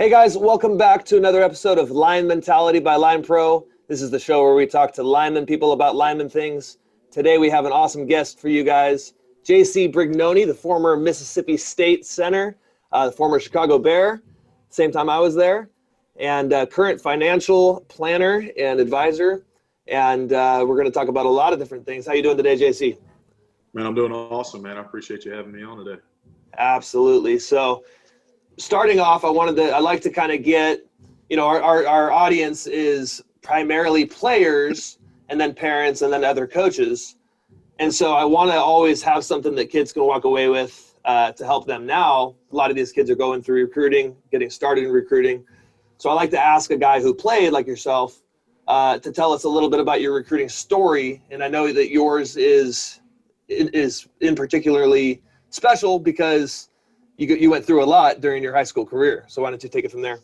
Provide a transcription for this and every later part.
Hey guys, welcome back to another episode of LineMentality by Line Pro. This is the show where we talk to lineman people about lineman things. Today we have an awesome guest for you guys, JC Brignone, the former Mississippi State center, the former Chicago Bear, same time I was there, and current financial planner and advisor. And we're going to talk about a lot of different things. How you doing today, JC? Man, I'm doing awesome, man. I appreciate you having me on today. Absolutely. So starting off, I like to kind of get, our audience is primarily players and then parents and then other coaches. And so I want to always have something that kids can walk away with to help them now. A lot of these kids are going through recruiting, getting started in recruiting. So I like to ask a guy who played like yourself to tell us a little bit about your recruiting story. And I know that yours is in particularly special because you went through a lot during your high school career. So why don't you take it from there?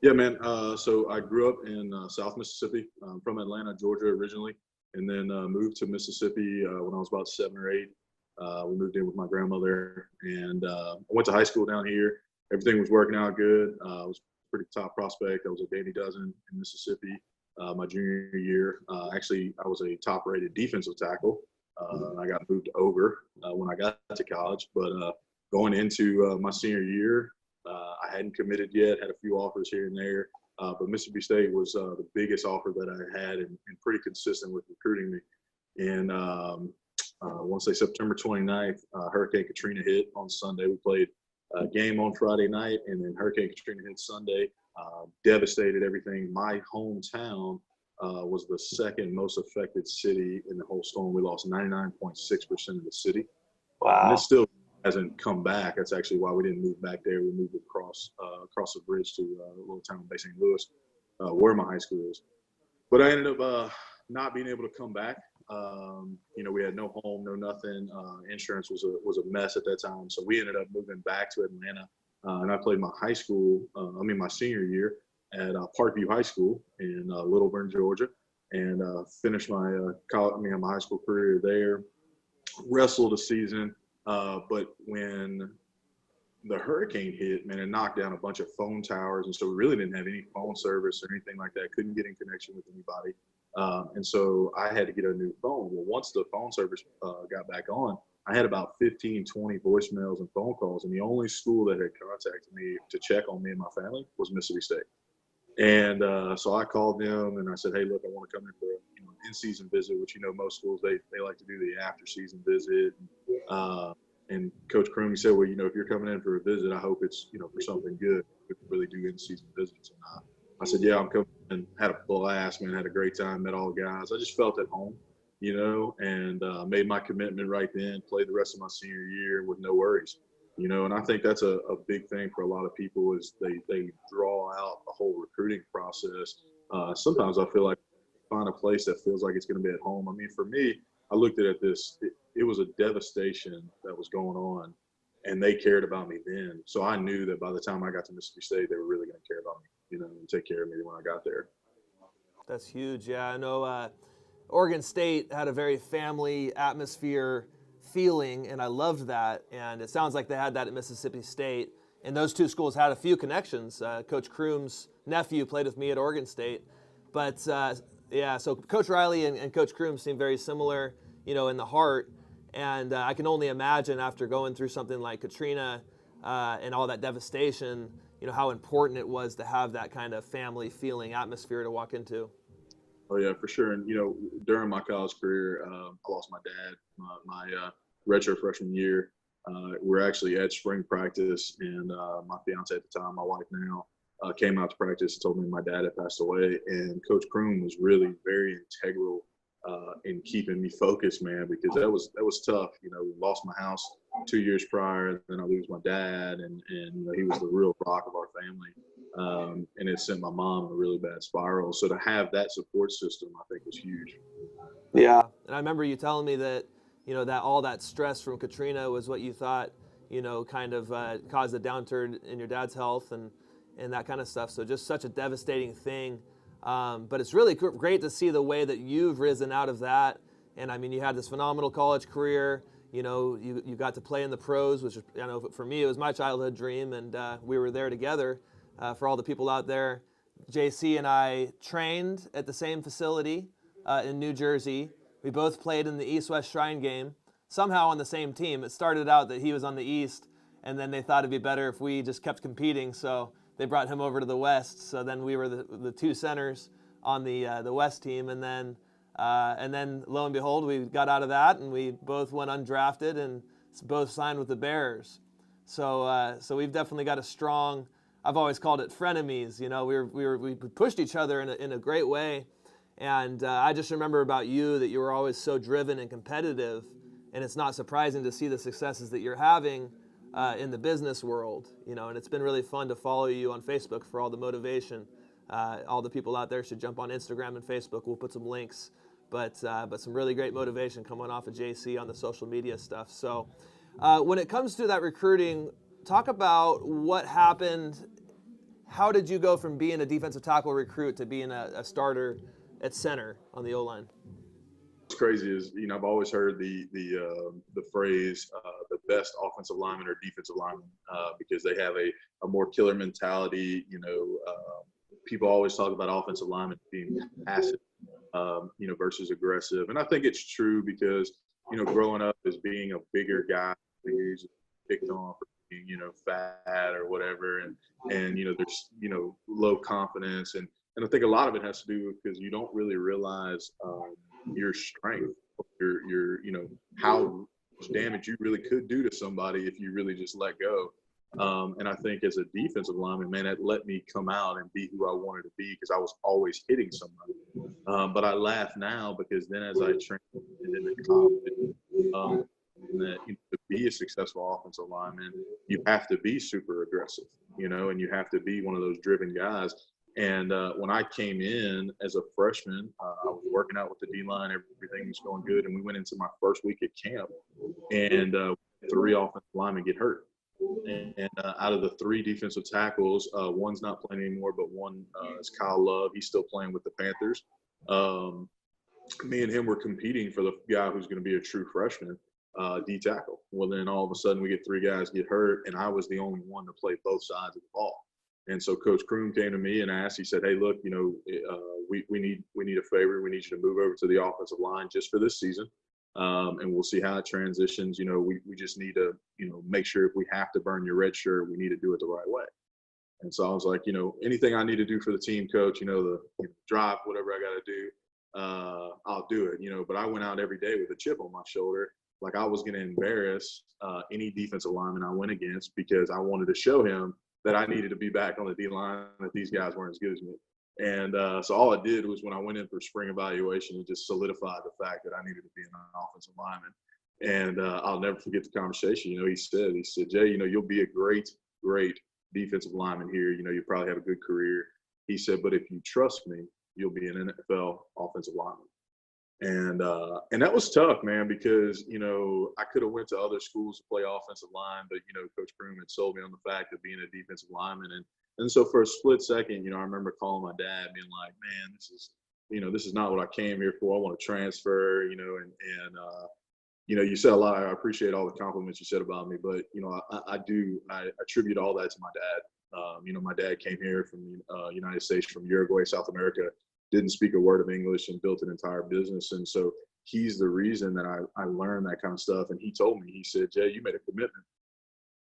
Yeah, man. So I grew up in South Mississippi. I'm from Atlanta, Georgia originally, and then moved to Mississippi when I was about 7 or 8. We moved in with my grandmother, and I went to high school down here. Everything was working out good. I was a pretty top prospect. I was a Danny Dozen in Mississippi my junior year. Actually, I was a top-rated defensive tackle. I got moved over when I got to college, but going into my senior year, I hadn't committed yet, had a few offers here and there, but Mississippi State was the biggest offer that I had and pretty consistent with recruiting me. And I want to say September 29th, Hurricane Katrina hit on Sunday. We played a game on Friday night, and then Hurricane Katrina hit Sunday, devastated everything. My hometown was the second most affected city in the whole storm. We lost 99.6% of the city. Wow. And it still hasn't come back. That's actually why we didn't move back there. We moved across the bridge to a little town based in St. Louis, where my high school is. But I ended up not being able to come back. We had no home, no nothing. Insurance was a mess at that time. So we ended up moving back to Atlanta. And I played my my senior year at Parkview High School in Little Bern, Georgia, and finished my high school career there. Wrestled a season. But when the hurricane hit, man, it knocked down a bunch of phone towers. And so we really didn't have any phone service or anything like that. Couldn't get in connection with anybody. And so I had to get a new phone. Well, once the phone service got back on, I had about 15, 20 voicemails and phone calls. And the only school that had contacted me to check on me and my family was Mississippi State. And so I called them and I said, hey, look, I want to come in for an in-season visit, which, most schools, they like to do the after-season visit. And Coach Kroom, he said, well, if you're coming in for a visit, I hope it's, for something good. We can really do in-season visits. And I said, yeah, I'm coming, and had a blast, man, had a great time, met all the guys. I just felt at home, and made my commitment right then, played the rest of my senior year with no worries. And I think that's a big thing for a lot of people is they draw out the whole recruiting process. Sometimes I feel like find a place that feels like it's going to be at home. I mean, for me, I looked at this, it was a devastation that was going on, and they cared about me then. So I knew that by the time I got to Mississippi State, they were really going to care about me, and take care of me when I got there. That's huge. Yeah, I know Oregon State had a very family atmosphere feeling, and I loved that. And it sounds like they had that at Mississippi State. And those two schools had a few connections. Coach Kroom's nephew played with me at Oregon State. But, so Coach Riley and Coach Kroom seem very similar, in the heart. And I can only imagine after going through something like Katrina and all that devastation, how important it was to have that kind of family feeling atmosphere to walk into. Oh, yeah, for sure. And, during my college career, I lost my dad my redshirt freshman year. We're actually at spring practice, and my fiance at the time, my wife now, came out to practice and told me my dad had passed away. And Coach Kroom was really very integral in keeping me focused, man, because that was tough. We lost my house 2 years prior, then I lose my dad, and he was the real rock of our family. And it sent my mom in a really bad spiral. So to have that support system, I think, was huge. Yeah, and I remember you telling me that, that all that stress from Katrina was what you thought, kind of caused a downturn in your dad's health and that kind of stuff. So just such a devastating thing. But it's really great to see the way that you've risen out of that. And I mean, you had this phenomenal college career. You got to play in the pros, which, for me, it was my childhood dream, and we were there together. For all the people out there, JC and I trained at the same facility in New Jersey. We both played in the East-West Shrine game, somehow on the same team. It started out that he was on the East, and then they thought it'd be better if we just kept competing, so they brought him over to the West. So then we were the two centers on the West team, and then lo and behold, we got out of that, and we both went undrafted and both signed with the Bears. So we've definitely got a strong, I've always called it frenemies. You know, we pushed each other in a great way. And I just remember about you that you were always so driven and competitive, and it's not surprising to see the successes that you're having in the business world. You know, and it's been really fun to follow you on Facebook for all the motivation. All the people out there should jump on Instagram and Facebook. We'll put some links, but some really great motivation coming off of JC on the social media stuff. So when it comes to that recruiting, talk about what happened. How did you go from being a defensive tackle recruit to being a starter at center on the O-line? What's crazy is, you know, I've always heard the phrase the best offensive lineman or defensive lineman because they have a more killer mentality. You know, people always talk about offensive linemen being passive, you know, versus aggressive, and I think it's true because, you know, growing up as being a bigger guy, who's picked on for being, you know, fat or whatever, and you know, there's, you know, low confidence, and I think a lot of it has to do because you don't really realize your strength, your you know, how much damage you really could do to somebody if you really just let go. And I think as a defensive lineman, man, that let me come out and be who I wanted to be because I was always hitting somebody. But I laugh now because then as I trained into college, that, you know, to be a successful offensive lineman, you have to be super aggressive, you know, and you have to be one of those driven guys. And when I came in as a freshman, I was working out with the D-line. Everything was going good. And we went into my first week at camp, and 3 offensive linemen get hurt. And out of the 3 defensive tackles, one's not playing anymore, but one is Kyle Love. He's still playing with the Panthers. Me and him were competing for the guy who's going to be a true freshman, D tackle. Well, then all of a sudden we get 3 guys get hurt, and I was the only one to play both sides of the ball. And so Coach Kroom came to me and asked, he said, hey, look, you know, we need a favor. We need you to move over to the offensive line just for this season. And we'll see how it transitions. You know, we just need to, you know, make sure if we have to burn your red shirt, we need to do it the right way. And so I was like, you know, anything I need to do for the team, coach, you know, drive, whatever I got to do, I'll do it, you know. But I went out every day with a chip on my shoulder. Like I was going to embarrass any defensive lineman I went against because I wanted to show him that I needed to be back on the D-line, that these guys weren't as good as me. And so all I did was when I went in for spring evaluation, it just solidified the fact that I needed to be an offensive lineman. And I'll never forget the conversation. You know, he said, Jay, you know, you'll be a great defensive lineman here. You know, you probably have a good career. He said, but if you trust me, you'll be an NFL offensive lineman. And that was tough, man, because, you know, I could have went to other schools to play offensive line, but, you know, Coach Kroom had sold me on the fact of being a defensive lineman. And so for a split second, you know, I remember calling my dad being like, man, this is not what I came here for. I want to transfer, you know, and you know, you said a lot. I appreciate all the compliments you said about me, but, you know, I attribute all that to my dad. You know, my dad came here from the United States, from Uruguay, South America, didn't speak a word of English and built an entire business. And so he's the reason that I learned that kind of stuff. And he told me, he said, Jay, you made a commitment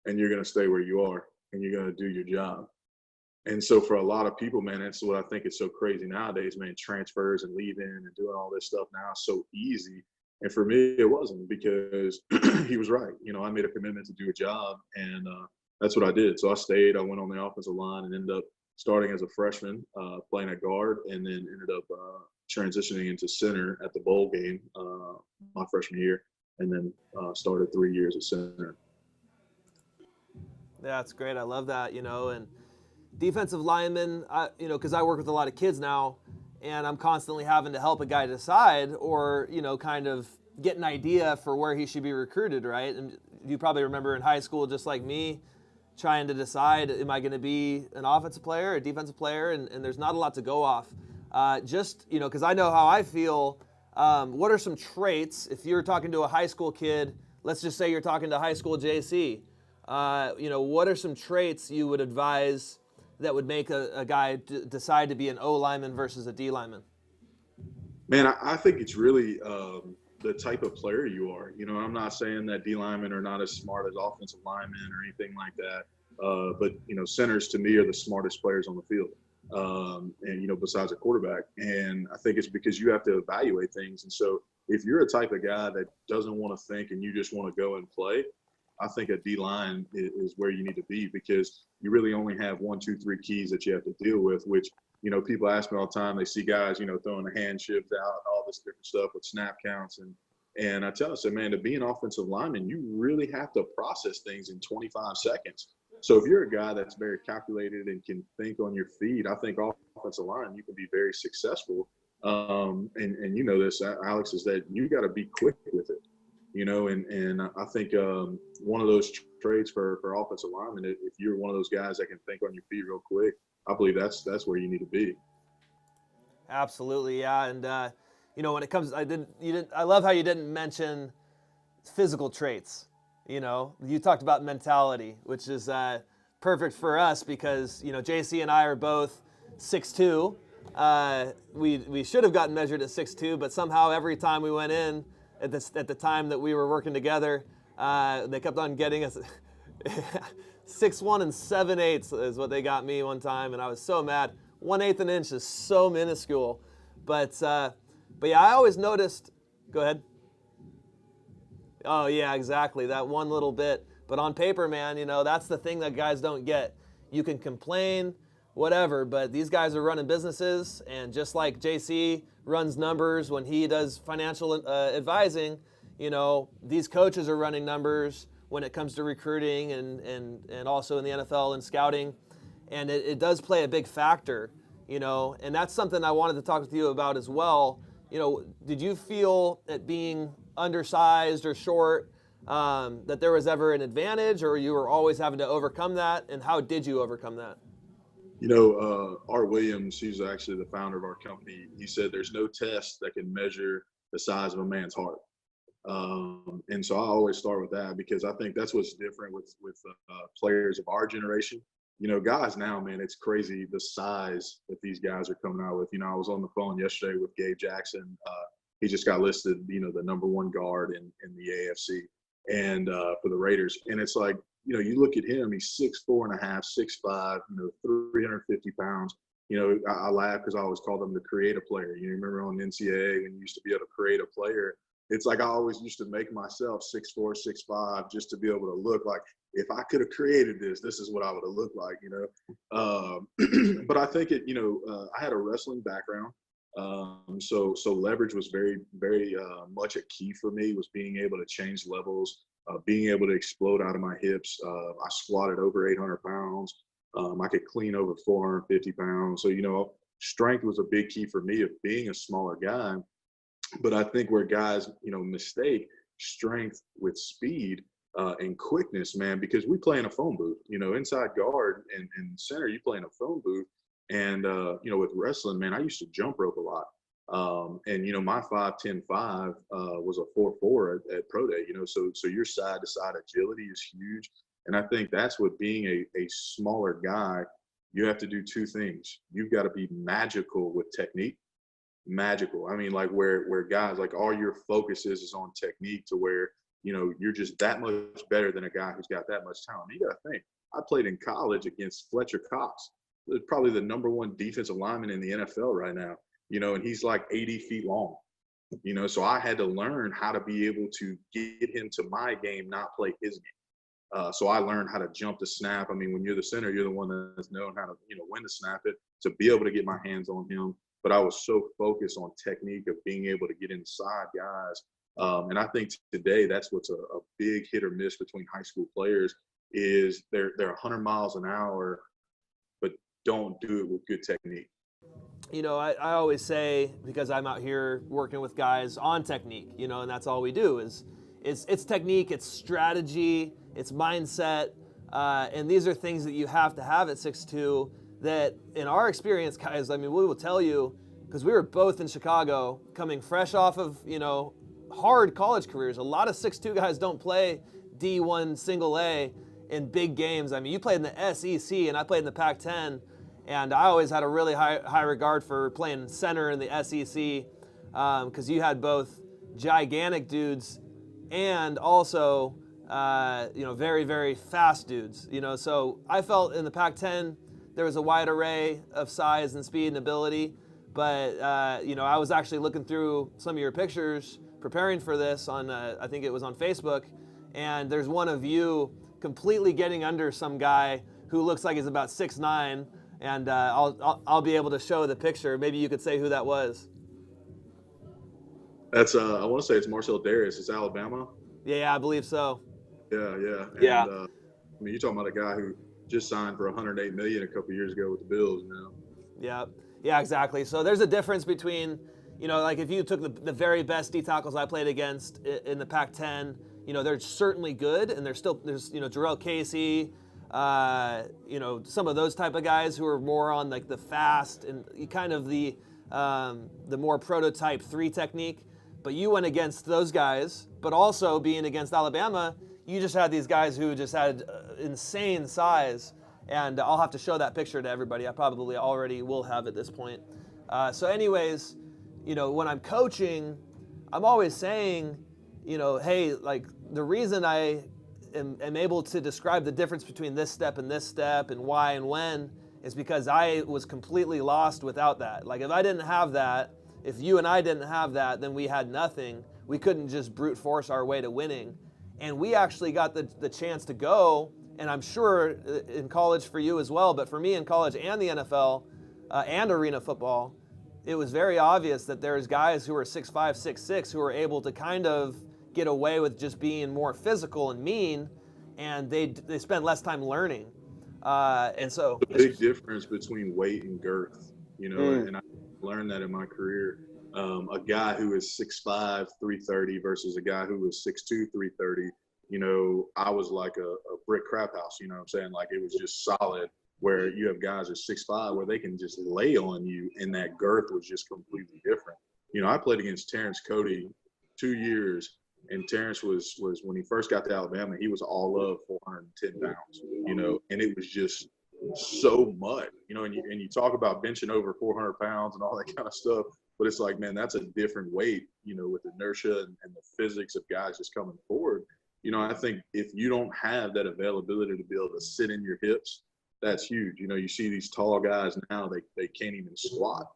and you're going to stay where you are and you're going to do your job. And so for a lot of people, man, that's what I think is so crazy nowadays, man, transfers and leaving and doing all this stuff now is so easy. And for me, it wasn't, because he was right. You know, I made a commitment to do a job, and that's what I did. So I stayed. I went on the offensive line and ended up starting as a freshman, playing at guard, and then ended up transitioning into center at the bowl game my freshman year, and then started 3 years at center. Yeah, that's great. I love that, you know, and defensive linemen, you know, because I work with a lot of kids now, and I'm constantly having to help a guy decide or, you know, kind of get an idea for where he should be recruited, right? And you probably remember in high school, just like me, trying to decide, am I going to be an offensive player or a defensive player? And there's not a lot to go off. Just, you know, because I know how I feel. What are some traits, if you're talking to a high school kid, let's just say you're talking to high school JC, you know, what are some traits you would advise that would make a guy decide to be an O lineman versus a D lineman? Man, I think it's really the type of player you are. You know, I'm not saying that D linemen are not as smart as offensive linemen or anything like that. But, you know, centers to me are the smartest players on the field. And, you know, besides a quarterback. And I think it's because you have to evaluate things. And so if you're a type of guy that doesn't want to think and you just want to go and play, I think a D line is where you need to be, because you really only have 1, 2, 3 keys that you have to deal with, which, you know, people ask me all the time. They see guys, you know, throwing the hand shifts out, all this different stuff with snap counts. And I tell them, man, to be an offensive lineman, you really have to process things in 25 seconds. So if you're a guy that's very calculated and can think on your feet, I think offensive line, you can be very successful. And you know this, Alex, is that you got to be quick with it. You know, and I think one of those traits for offensive linemen, if you're one of those guys that can think on your feet real quick, I believe that's where you need to be. Absolutely, yeah. And you know, when it comes, I love how you didn't mention physical traits. You know, you talked about mentality, which is perfect for us because, you know, JC and I are both 6'2". We should have gotten measured at 6'2", but somehow every time we went in at the time that we were working together, they kept on getting us 6'1" and 7/8 is what they got me one time, and I was so mad. 1/8 an inch is so minuscule, but yeah, I always noticed. Go ahead. Oh yeah, exactly, that one little bit. But on paper, man, you know, that's the thing that guys don't get. You can complain, whatever, but these guys are running businesses, and just like JC runs numbers when he does financial advising, you know, these coaches are running numbers when it comes to recruiting and also in the NFL and scouting. And it does play a big factor, you know, and that's something I wanted to talk with you about as well. You know, did you feel that being undersized or short, that there was ever an advantage, or you were always having to overcome that? And how did you overcome that? You know, Art Williams, he's actually the founder of our company. He said there's no test that can measure the size of a man's heart. And so I always start with that, because I think that's what's different with players of our generation. You know, guys now, man, it's crazy the size that these guys are coming out with. You know, I was on the phone yesterday with Gabe Jackson. He just got listed, you know, the #1 guard in the AFC and for the Raiders. And it's like, you know, you look at him, he's 6'4.5", 6'5", you know, 350 pounds. You know, I laugh because I always called him the creative player. You remember on NCAA when you used to be able to create a player? It's like I always used to make myself 6'4", 6'5", just to be able to look like, if I could have created this is what I would have looked like, you know. But I think it, you know, I had a wrestling background. So leverage was very, very much a key for me, was being able to change levels, being able to explode out of my hips. I squatted over 800 pounds. I could clean over 450 pounds. So, you know, strength was a big key for me of being a smaller guy. But I think where guys, you know, mistake strength with speed and quickness, man, because we play in a phone booth, you know, inside guard and center, you play in a phone booth. And, you know, with wrestling, man, I used to jump rope a lot. And, you know, my 5'10", was a 4'4" at Pro Day, you know, so your side to side agility is huge. And I think that's what being a smaller guy, you have to do two things. You've got to be magical with technique. Magical. I mean, like where guys, like all your focus is on technique, to where, you know, you're just that much better than a guy who's got that much talent. You got to think, I played in college against Fletcher Cox, probably the #1 defensive lineman in the NFL right now, you know, and he's like 80 feet long, you know, so I had to learn how to be able to get him to my game, not play his game. So I learned how to jump the snap. I mean, when you're the center, you're the one that's known how to, you know, when to snap it, to be able to get my hands on him. But I was so focused on technique of being able to get inside guys. And I think today that's what's a big hit or miss between high school players, is they're 100 miles an hour, but don't do it with good technique. You know, I always say, because I'm out here working with guys on technique, you know, and that's all we do is it's technique, it's strategy, it's mindset, and these are things that you have to have at 6'2", that in our experience, guys, I mean, we will tell you, because we were both in Chicago coming fresh off of, you know, hard college careers. A lot of 6'2" guys don't play D1 single A in big games. I mean, you played in the SEC and I played in the Pac-10. And I always had a really high regard for playing center in the SEC because you had both gigantic dudes and also very, very fast dudes. So I felt in the Pac-10 there was a wide array of size and speed and ability. But I was actually looking through some of your pictures preparing for this on I think it was on Facebook, and there's one of you completely getting under some guy who looks like he's about 6'9", and I'll be able to show the picture. Maybe you could say who that was. That's I want to say it's Marcel Darius. It's Alabama. Yeah, I believe so. Yeah. And, yeah. I mean, you're talking about a guy who just signed for $108 million a couple of years ago with the Bills. Yeah, exactly. So there's a difference between, like if you took the very best D tackles I played against in the Pac-10, they're certainly good, and there's Jarrell Casey, some of those type of guys who are more on like the fast and kind of the more prototype 3 technique. But you went against those guys, but also being against Alabama, you just had these guys who just had insane size. And I'll have to show that picture to everybody. I probably already will have at this point. So anyways, when I'm coaching, I'm always saying, hey, like the reason I am able to describe the difference between this step and why and when is because I was completely lost without that. Like if I didn't have that, if you and I didn't have that, then we had nothing. We couldn't just brute force our way to winning. And we actually got the chance to go, and I'm sure in college for you as well, but for me in college and the NFL and arena football, it was very obvious that there's guys who are 6'5", 6'6", who are able to kind of get away with just being more physical and mean, and they spend less time learning. And so the big difference between weight and girth, and I learned that in my career. A guy who is 6'5", 330 versus a guy who was 6'2", 330. I was like a brick crap house, you know what I'm saying? Like it was just solid, where you have guys at 6'5", where they can just lay on you, and that girth was just completely different. I played against Terrence Cody 2 years, and Terrence was when he first got to Alabama, he was all of 410 pounds, and it was just so much, and you talk about benching over 400 pounds and all that kind of stuff, but it's like, man, that's a different weight, with inertia and the physics of guys just coming forward. I think if you don't have that availability to be able to sit in your hips, that's huge. You see these tall guys now, they can't even squat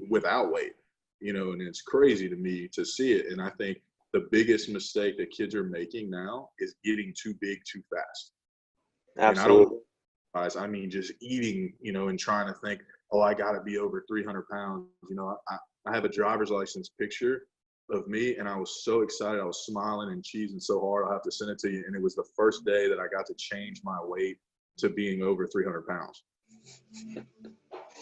without weight, and it's crazy to me to see it. And I think the biggest mistake that kids are making now is getting too big too fast. Absolutely. And I mean, just eating, and trying to think, oh, I got to be over 300 pounds. I have a driver's license picture of me, and I was so excited. I was smiling and cheesing so hard. I'll have to send it to you. And it was the first day that I got to change my weight to being over 300 pounds.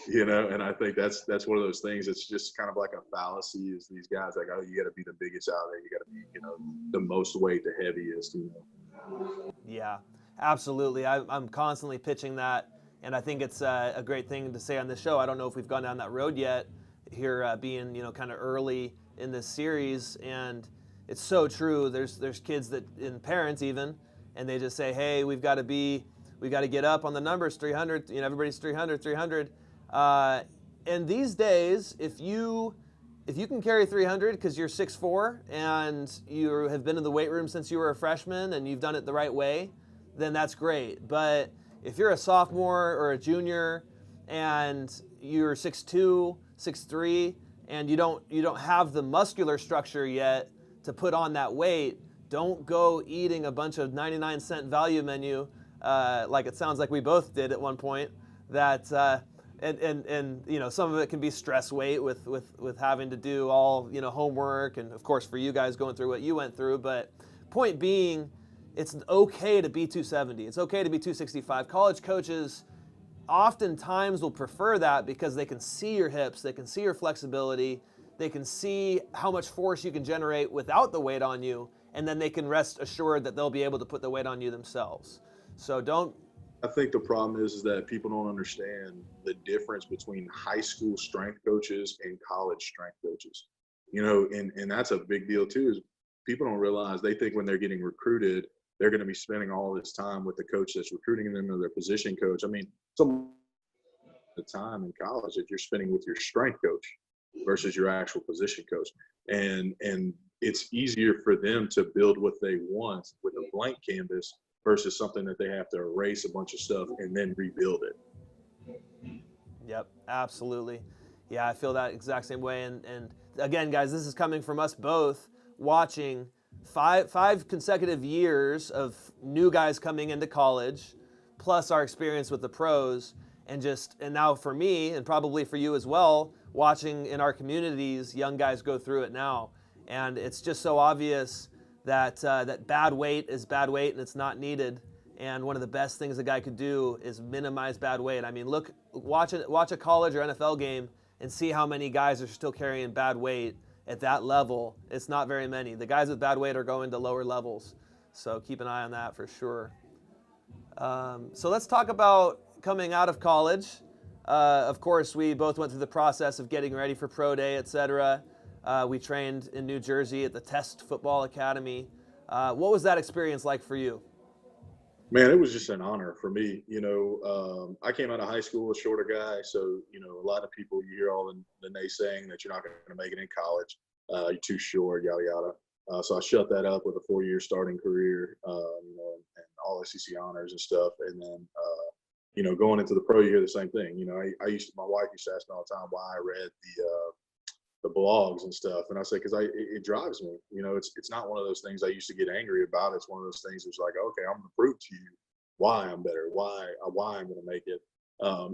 And I think that's one of those things. It's just kind of like a fallacy. Is these guys like, oh, you got to be the biggest out there. You got to be, the most weight, the heaviest. Yeah, absolutely. I'm constantly pitching that, and I think it's a great thing to say on this show. I don't know if we've gone down that road yet. Here, being kind of early in this series, and it's so true. There's kids that, and parents even, and they just say, hey, we got to get up on the numbers, 300. Everybody's 300. And these days, if you can carry 300 because you're 6'4" and you have been in the weight room since you were a freshman and you've done it the right way, then that's great. But if you're a sophomore or a junior and you're 6'2", 6'3", and you don't have the muscular structure yet to put on that weight, don't go eating a bunch of 99-cent value menu, like it sounds like we both did at one point. That and some of it can be stress weight with having to do all homework, and of course for you guys going through what you went through. But point being, it's okay to be 270. It's okay to be 265. College coaches oftentimes will prefer that because they can see your hips, they can see your flexibility, they can see how much force you can generate without the weight on you, and then they can rest assured that they'll be able to put the weight on you themselves. So I think the problem is that people don't understand the difference between high school strength coaches and college strength coaches. And that's a big deal too, is people don't realize, they think when they're getting recruited, they're going to be spending all this time with the coach that's recruiting them or their position coach. I mean, the time in college that you're spending with your strength coach versus your actual position coach. And it's easier for them to build what they want with a blank canvas versus something that they have to erase a bunch of stuff and then rebuild it. Yep, absolutely. Yeah, I feel that exact same way. And again, guys, this is coming from us both watching five consecutive years of new guys coming into college, plus our experience with the pros, and now for me, and probably for you as well, watching in our communities young guys go through it now. And it's just so obvious that that bad weight is bad weight and it's not needed. And one of the best things a guy could do is minimize bad weight. I mean, watch a college or NFL game and see how many guys are still carrying bad weight at that level. It's not very many. The guys with bad weight are going to lower levels. So keep an eye on that for sure. So let's talk about coming out of college. Of course, we both went through the process of getting ready for pro day, etc. We trained in New Jersey at the Test Football Academy. What was that experience like for you? Man, it was just an honor for me. I came out of high school a shorter guy, so a lot of people, you hear all the naysaying that you're not going to make it in college. You're too short, yada yada. So I shut that up with a 4-year starting career, and all SEC honors and stuff. And then, going into the pro, you hear the same thing. My wife used to ask me all the time why I read the blogs and stuff, and I say because it drives me. It's not one of those things I used to get angry about. It's one of those things that's like, okay, I'm going to prove to you why I'm better, why I'm going to make it.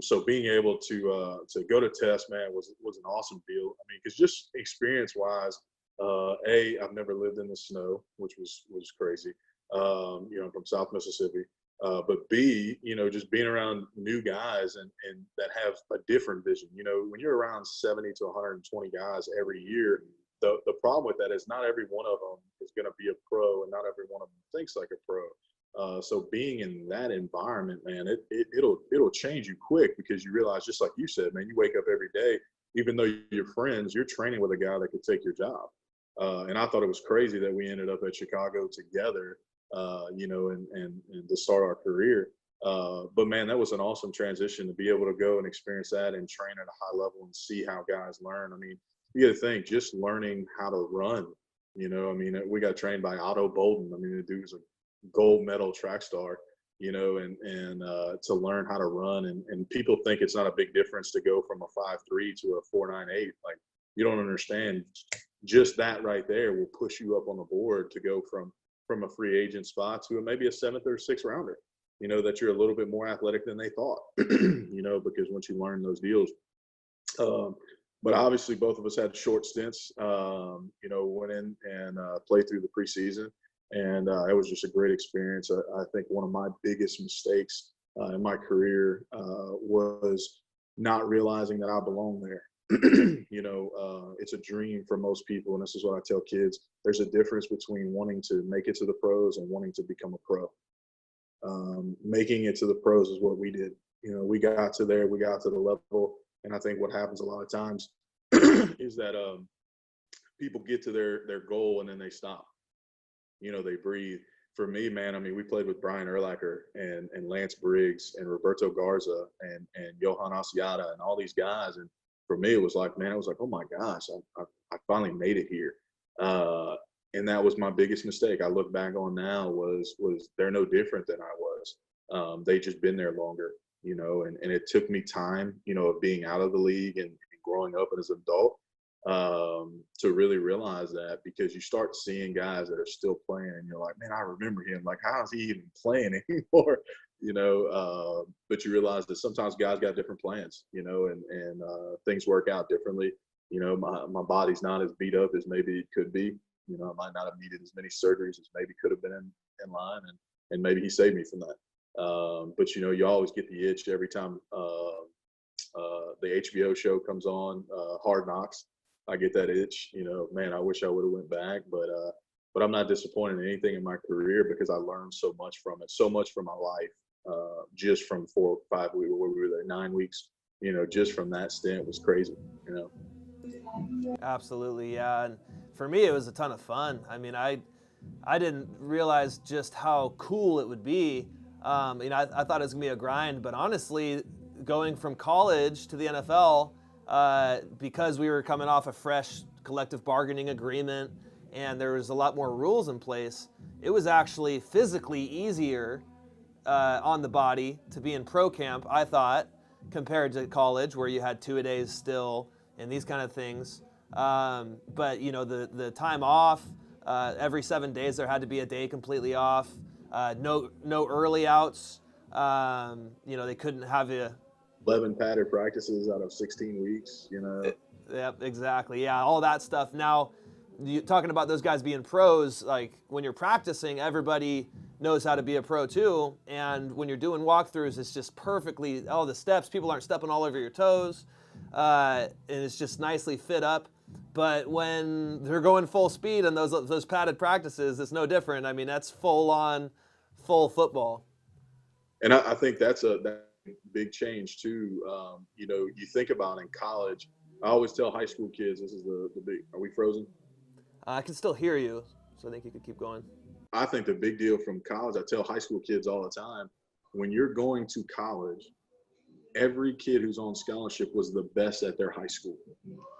So being able to go to Test, man, was an awesome deal. I mean, because just experience wise, I've never lived in the snow, which was crazy. I'm from South Mississippi. But B, just being around new guys and that have a different vision. When you're around 70 to 120 guys every year, the problem with that is not every one of them is going to be a pro, and not every one of them thinks like a pro. So being in that environment, man, it'll change you quick, because you realize, just like you said, man, you wake up every day, even though you're friends, you're training with a guy that could take your job. And I thought it was crazy that we ended up at Chicago together. And to start our career. But man, that was an awesome transition to be able to go and experience that and train at a high level and see how guys learn. I mean, you got to think, just learning how to run, we got trained by Otto Bolden. I mean, the dude's a gold medal track star, and to learn how to run, and people think it's not a big difference to go from a 5'3" to a 4'9", 8. Like, you don't understand, just that right there will push you up on the board to go from a free agent spot to maybe a 7th or 6th rounder, that you're a little bit more athletic than they thought, because once you learn those deals. But obviously both of us had short stints, went in and played through the preseason. And it was just a great experience. I think one of my biggest mistakes in my career was not realizing that I belong there. It's a dream for most people, and this is what I tell kids. There's a difference between wanting to make it to the pros and wanting to become a pro. Making it to the pros is what we did. We got to there, we got to the level, and I think what happens a lot of times is that people get to their goal and then they stop. They breathe. For me, man, I mean, we played with Brian Urlacher and Lance Briggs and Roberto Garza and Johan Asiata and all these guys. And for me, it was like, oh my gosh, I finally made it here. And that was my biggest mistake. I look back on now was they're no different than I was. They just been there longer, and it took me time, of being out of the league and growing up as an adult, to really realize that, because you start seeing guys that are still playing and you're like, man, I remember him. Like, how is he even playing anymore? But you realize that sometimes guys got different plans, and things work out differently. My body's not as beat up as maybe it could be. I might not have needed as many surgeries as maybe could have been in line, and maybe he saved me from that. But you always get the itch every time the HBO show comes on, Hard Knocks. I get that itch. Man, I wish I would have went back, but I'm not disappointed in anything in my career, because I learned so much from it, so much from my life, just from 4 or 5 weeks, where we were there 9 weeks. Just from that stint was crazy. Absolutely, yeah. And for me, it was a ton of fun. I mean, I didn't realize just how cool it would be. I thought it was gonna be a grind, but honestly, going from college to the NFL, because we were coming off a fresh collective bargaining agreement and there was a lot more rules in place, it was actually physically easier on the body to be in pro camp, I thought, compared to college where you had 2-a-days still and these kind of things. But the time off, every 7 days there had to be a day completely off. No early outs. They couldn't have a 11 padded practices out of 16 weeks, Yep, exactly. Yeah, all that stuff. Now, talking about those guys being pros, like when you're practicing, everybody knows how to be a pro too. And when you're doing walkthroughs, it's just perfectly, all the steps, people aren't stepping all over your toes. And it's just nicely fit up. But when they're going full speed and those padded practices, it's no different. I mean, that's full football. And I think that's a big change too. You think about in college, I always tell high school kids, this is the big, are we frozen? I can still hear you, so I think you could keep going. I think the big deal from college, I tell high school kids all the time, when you're going to college, every kid who's on scholarship was the best at their high school,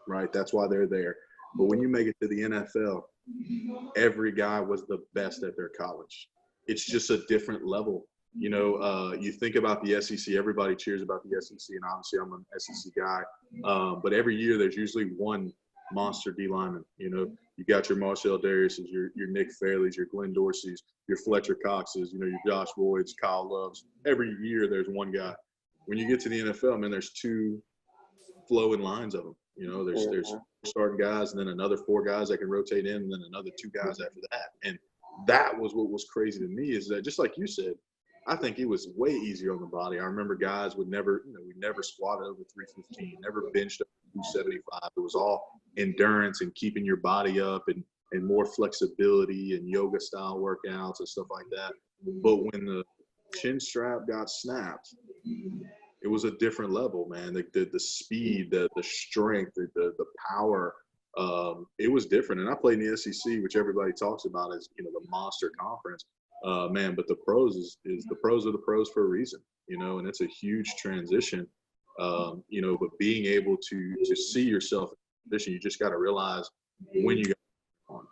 right? That's why they're there. But when you make it to the NFL, every guy was the best at their college. It's just a different level. You think about the SEC, everybody cheers about the SEC, and obviously I'm an SEC guy. But every year there's usually one monster D lineman. You got your Marcel Darius's, your Nick Fairley's, your Glenn Dorsey's, your Fletcher Cox's, your Josh Boyd's, Kyle Love's. Every year there's one guy. When you get to the NFL, man, there's two flowing lines of them. There's starting guys and then another 4 guys that can rotate in and then another 2 guys after that. And that was what was crazy to me, is that just like you said, I think it was way easier on the body. I remember guys would never, we never squatted over 315, never benched over 275. It was all endurance and keeping your body up and more flexibility and yoga style workouts and stuff like that. But when the chin strap got snapped, it was a different level, man. The speed, the strength, the power, it was different. And I played in the SEC, which everybody talks about as, the monster conference. Man, but the pros is the pros are the pros for a reason, and it's a huge transition, but being able to see yourself in a position, you just got to realize when you got on.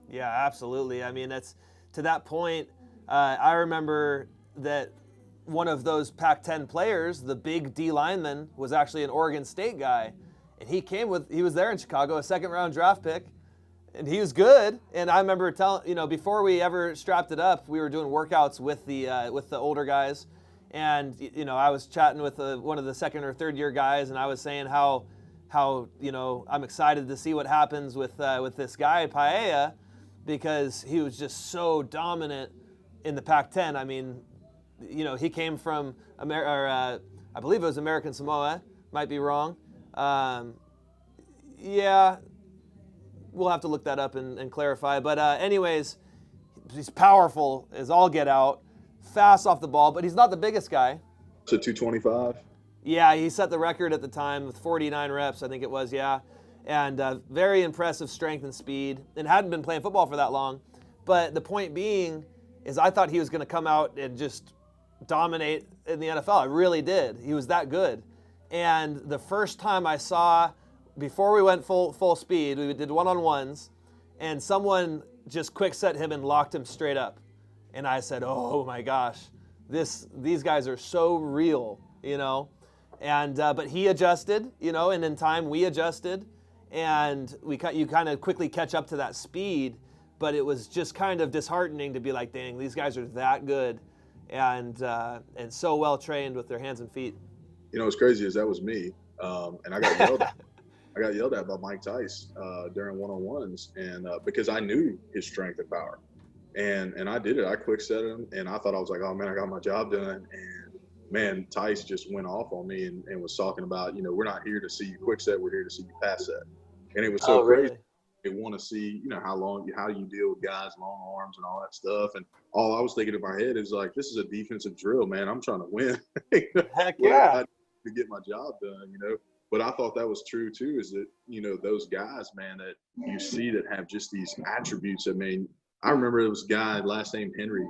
Yeah, absolutely. I mean, that's to that point. I remember that one of those Pac-10 players, the big D lineman, was actually an Oregon State guy, and he was there in Chicago, a 2nd-round draft pick. And he was good. And I remember before we ever strapped it up, we were doing workouts with the older guys. And, I was chatting with one of the 2nd or 3rd year guys, and I was saying how I'm excited to see what happens with this guy, Paella, because he was just so dominant in the Pac-10. I mean, he came from, I believe it was American Samoa, might be wrong. Yeah. We'll have to look that up and clarify. But anyways, he's powerful as all get out, fast off the ball, but he's not the biggest guy. So 225? Yeah, he set the record at the time with 49 reps, I think it was, yeah. And very impressive strength and speed, and hadn't been playing football for that long. But the point being is I thought he was going to come out and just dominate in the NFL. I really did. He was that good. And the first time I saw, before we went full speed, we did one-on-ones, and someone just quick set him and locked him straight up. And I said, oh my gosh, these guys are so real, And but he adjusted, and in time we adjusted, and you kind of quickly catch up to that speed. But it was just kind of disheartening to be like, dang, these guys are that good, and so well trained with their hands and feet. What's crazy is that was me, and I got yelled at. I got yelled at by Mike Tice during one-on-ones, and because I knew his strength and power, and I did it. I quick set him, and I thought I was like, oh man, I got my job done. And man, Tice just went off on me and was talking about, we're not here to see you quick set, we're here to see you pass set. And it was so crazy. Really? They want to see, how you deal with guys, long arms and all that stuff. And all I was thinking in my head is like, this is a defensive drill, man. I'm trying to win. Heck yeah. To get my job done, But I thought that was true too, is that, those guys, man, that you see that have just these attributes. I mean, I remember it was a guy, last name Henry,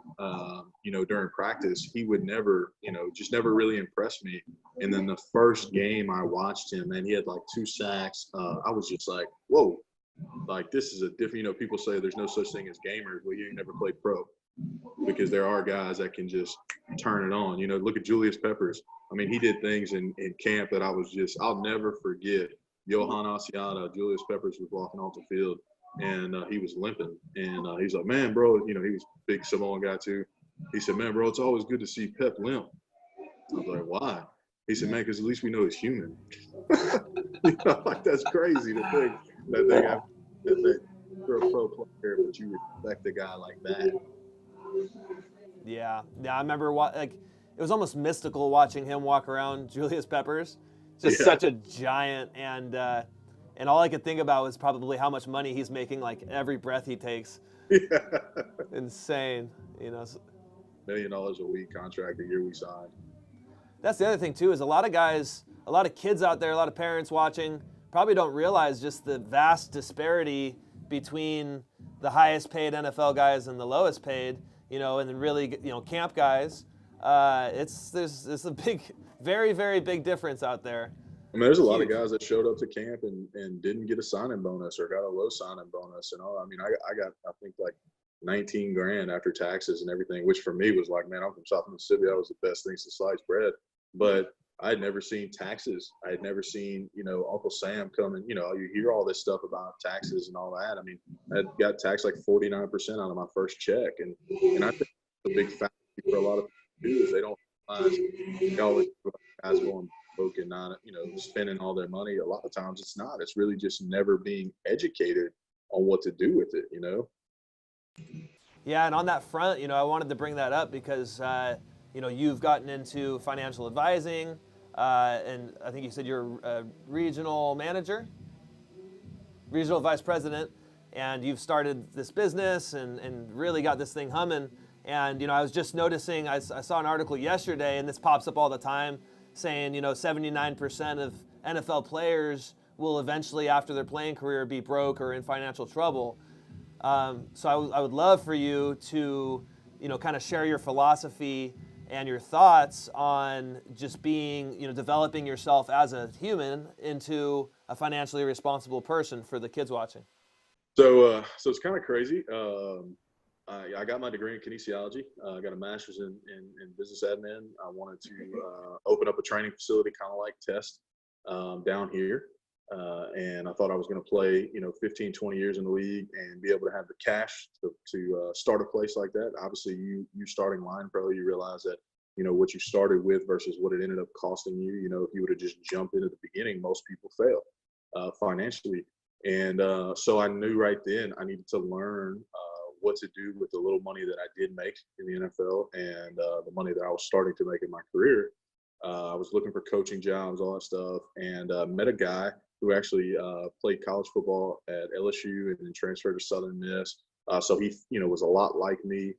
during practice, he would never, just never really impress me. And then the first game I watched him, man, he had like 2 sacks. I was just like, whoa, like this is a different, people say there's no such thing as gamers. Well, you ain't never played pro, because there are guys that can just turn it on. Look at Julius Peppers. I mean, he did things in camp that I'll never forget. Johan Asiata, Julius Peppers was walking off the field, and he was limping. And he's like, man, bro, he was a big Samoan guy too. He said, man, bro, it's always good to see Pep limp. I was like, why? He said, man, because at least we know he's human. Like that's crazy to think that you're a pro player, but you respect a guy like that. Yeah, I remember it was almost mystical watching him walk around Julius Peppers. Just such a giant, and all I could think about was probably how much money he's making, like every breath he takes. Yeah. Insane, $1 million a week contract the year we signed. That's the other thing too, is a lot of guys, a lot of kids out there, a lot of parents watching probably don't realize just the vast disparity between the highest paid NFL guys and the lowest paid, and then really, camp guys. There's a big, very, very big difference out there. I mean, there's a lot of guys that showed up to camp and didn't get a signing bonus or got a low signing bonus and all. I mean, I got, I think, like $19,000 after taxes and everything, which for me was like, man, I'm from South Mississippi. That was the best thing since sliced bread. But I had never seen taxes. I had never seen, Uncle Sam coming. You hear all this stuff about taxes and all that. I mean, I got taxed like 49% out of my first check. And I think the big factor for a lot of people too is they don't realize guys going broke and not, spending all their money. A lot of times it's not. It's really just never being educated on what to do with it, Yeah, and on that front, I wanted to bring that up because, you've gotten into financial advising, and I think you said you're a regional manager, regional vice president, and you've started this business and really got this thing humming. And, I was just noticing, I saw an article yesterday, and this pops up all the time, saying, 79% of NFL players will eventually, after their playing career, be broke or in financial trouble. So I would love for you to, kind of share your philosophy and your thoughts on just being, developing yourself as a human into a financially responsible person for the kids watching. So it's kind of crazy. I got my degree in kinesiology. I got a master's in business admin. I wanted to open up a training facility, kind of like Test, down here. And I thought I was going to play, 15, 20 years in the league and be able to have the cash to start a place like that. Obviously, you starting Line Pro, you realize that, what you started with versus what it ended up costing you. If you would have just jumped in at the beginning, most people fail financially. And so I knew right then I needed to learn what to do with the little money that I did make in the NFL and the money that I was starting to make in my career. I was looking for coaching jobs, all that stuff, and met a guy who actually played college football at LSU and then transferred to Southern Miss. So he, was a lot like me.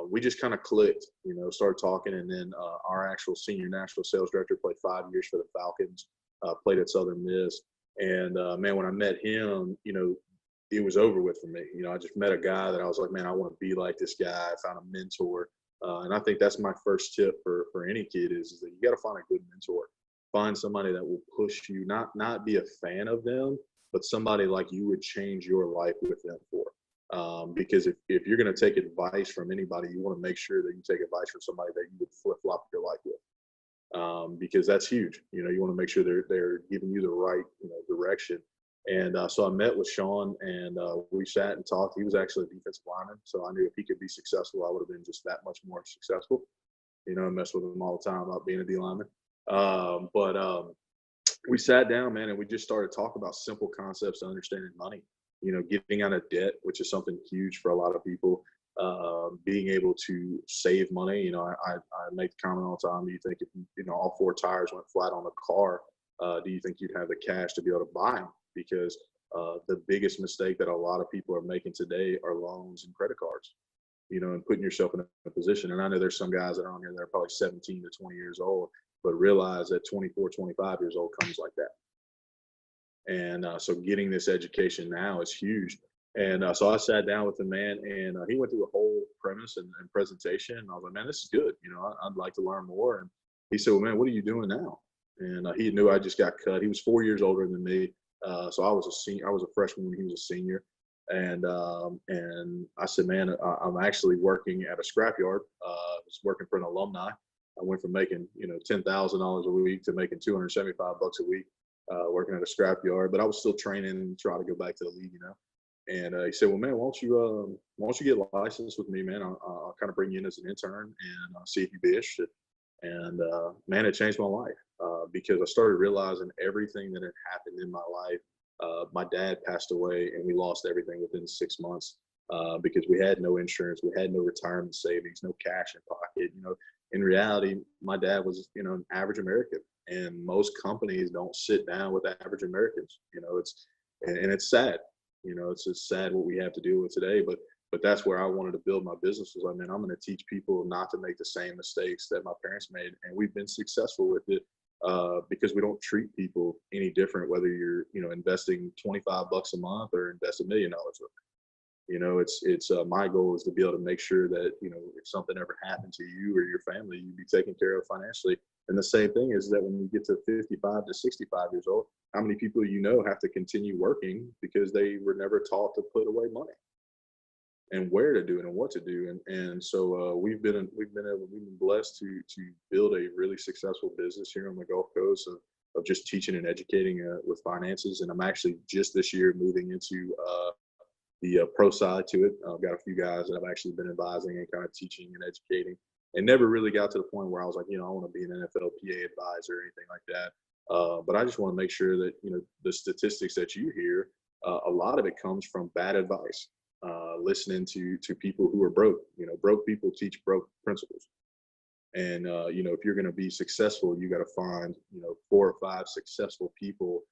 We just kind of clicked, started talking, and then our actual senior national sales director played 5 years for the Falcons, played at Southern Miss. And, man, when I met him, it was over with for me. I just met a guy that I was like, man, I want to be like this guy. I found a mentor. And I think that's my first tip for any kid is that you got to find a good mentor. Find somebody that will push you, not be a fan of them, but somebody like you would change your life with them for. Because if you're going to take advice from anybody, you want to make sure that you take advice from somebody that you would flip-flop your life with. Because that's huge. You want to make sure they're giving you the right, direction. And so I met with Sean, and we sat and talked. He was actually a defensive lineman, so I knew if he could be successful, I would have been just that much more successful. I mess with him all the time about being a D lineman. But we sat down, man, and we just started talking about simple concepts of understanding money. Getting out of debt, which is something huge for a lot of people. Being able to save money. I make the comment all the time. Do you think if all 4 tires went flat on the car, do you think you'd have the cash to be able to buy them? Because the biggest mistake that a lot of people are making today are loans and credit cards, and putting yourself in a position. And I know there's some guys that are on here that are probably 17 to 20 years old, but realize that 24, 25 years old comes like that. And so getting this education now is huge. And so I sat down with the man, and he went through the whole premise and presentation. And I was like, man, this is good. I'd like to learn more. And he said, well, man, what are you doing now? And he knew I just got cut. He was 4 years older than me. So I was a senior. I was a freshman when he was a senior. And I said, man, I'm actually working at a scrapyard. I was working for an alumni. I went from making, $10,000 a week to making $275 a week, working at a scrapyard. But I was still training and trying to go back to the league, And he said, well, man, why don't you get licensed with me, man? I'll kind of bring you in as an intern and see if you'd be interested. And man, it changed my life because I started realizing everything that had happened in my life. My dad passed away, and we lost everything within 6 months because we had no insurance, we had no retirement savings, no cash in pocket. In reality, my dad was, an average American, and most companies don't sit down with average Americans. It's sad. It's just sad what we have to deal with today, but that's where I wanted to build my business. Was like, man, I'm going to teach people not to make the same mistakes that my parents made. And we've been successful with it because we don't treat people any different, whether you're, investing $25 a month or invest $1 million with it. It's my goal is to be able to make sure that, if something ever happened to you or your family, you'd be taken care of financially. And the same thing is that when you get to 55 to 65 years old, how many people have to continue working because they were never taught to put away money and where to do it and what to do. And so we've been blessed to build a really successful business here on the Gulf Coast of just teaching and educating with finances. And I'm actually just this year moving into the pro side to it. I've got a few guys that I've actually been advising and kind of teaching and educating, and never really got to the point where I was like, I want to be an NFLPA advisor or anything like that. But I just want to make sure that, the statistics that you hear, a lot of it comes from bad advice, listening to people who are broke. Broke people teach broke principles. And, if you're going to be successful, you got to find, 4 or 5 successful people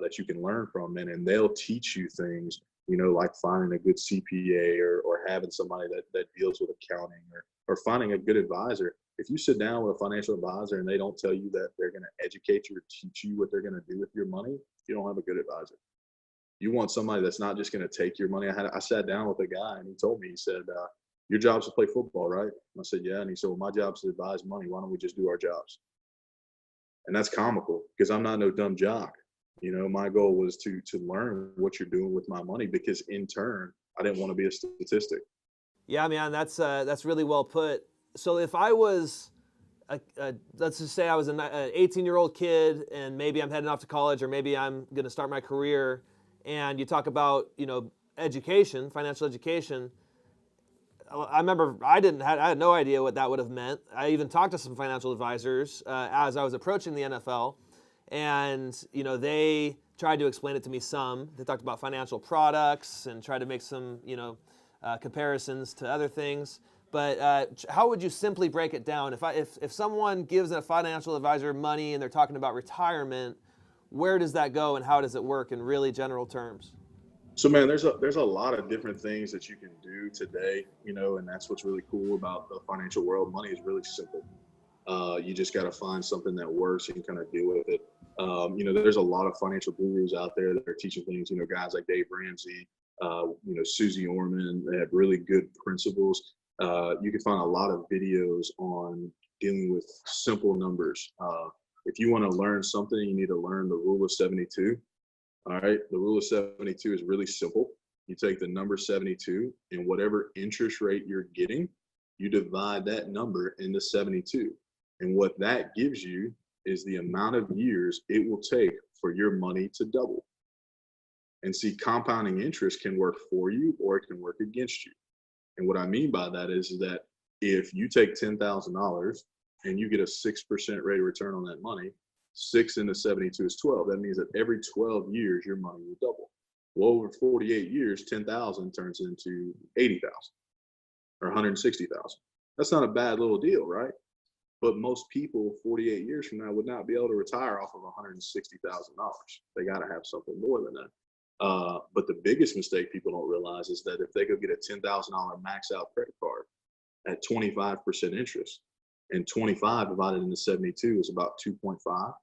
that you can learn from, and they'll teach you things, like finding a good CPA or having somebody that deals with accounting or finding a good advisor. If you sit down with a financial advisor and they don't tell you that they're going to educate you or teach you what they're going to do with your money, you don't have a good advisor. You want somebody that's not just going to take your money. I sat down with a guy and he told me, he said, your job's to play football, right? And I said, yeah. And he said, well, my job's to advise money. Why don't we just do our jobs? And that's comical because I'm not no dumb jock. My goal was to learn what you're doing with my money because in turn, I didn't want to be a statistic. Yeah, man, that's really well put. So if I was, let's just say I was an 18-year-old kid and maybe I'm heading off to college or maybe I'm going to start my career, and you talk about, education, financial education. I remember I had no idea what that would have meant. I even talked to some financial advisors as I was approaching the NFL, and they tried to explain it to me some. They talked about financial products and tried to make some comparisons to other things. But how would you simply break it down? If someone gives a financial advisor money and they're talking about retirement, where does that go and how does it work in really general terms? So, man, there's a lot of different things that you can do today, and that's what's really cool about the financial world. Money is really simple. You just got to find something that works and kind of deal with it. There's a lot of financial gurus out there that are teaching things, guys like Dave Ramsey, Susie Orman. They have really good principles. You can find a lot of videos on dealing with simple numbers. If you want to learn something, you need to learn the rule of 72. All right. The rule of 72 is really simple. You take the number 72 and whatever interest rate you're getting, you divide that number into 72. And what that gives you is the amount of years it will take for your money to double. And see, compounding interest can work for you or it can work against you. And what I mean by that is that if you take $10,000 and you get a 6% rate of return on that money, 6 into 72 is 12. That means that every 12 years, your money will double. Well, over 48 years, 10,000 turns into 80,000 or 160,000. That's not a bad little deal, right? But most people 48 years from now would not be able to retire off of $160,000. They got to have something more than that. But the biggest mistake people don't realize is that if they go get a $10,000 max out credit card at 25% interest, and 25 divided into 72 is about 2.5.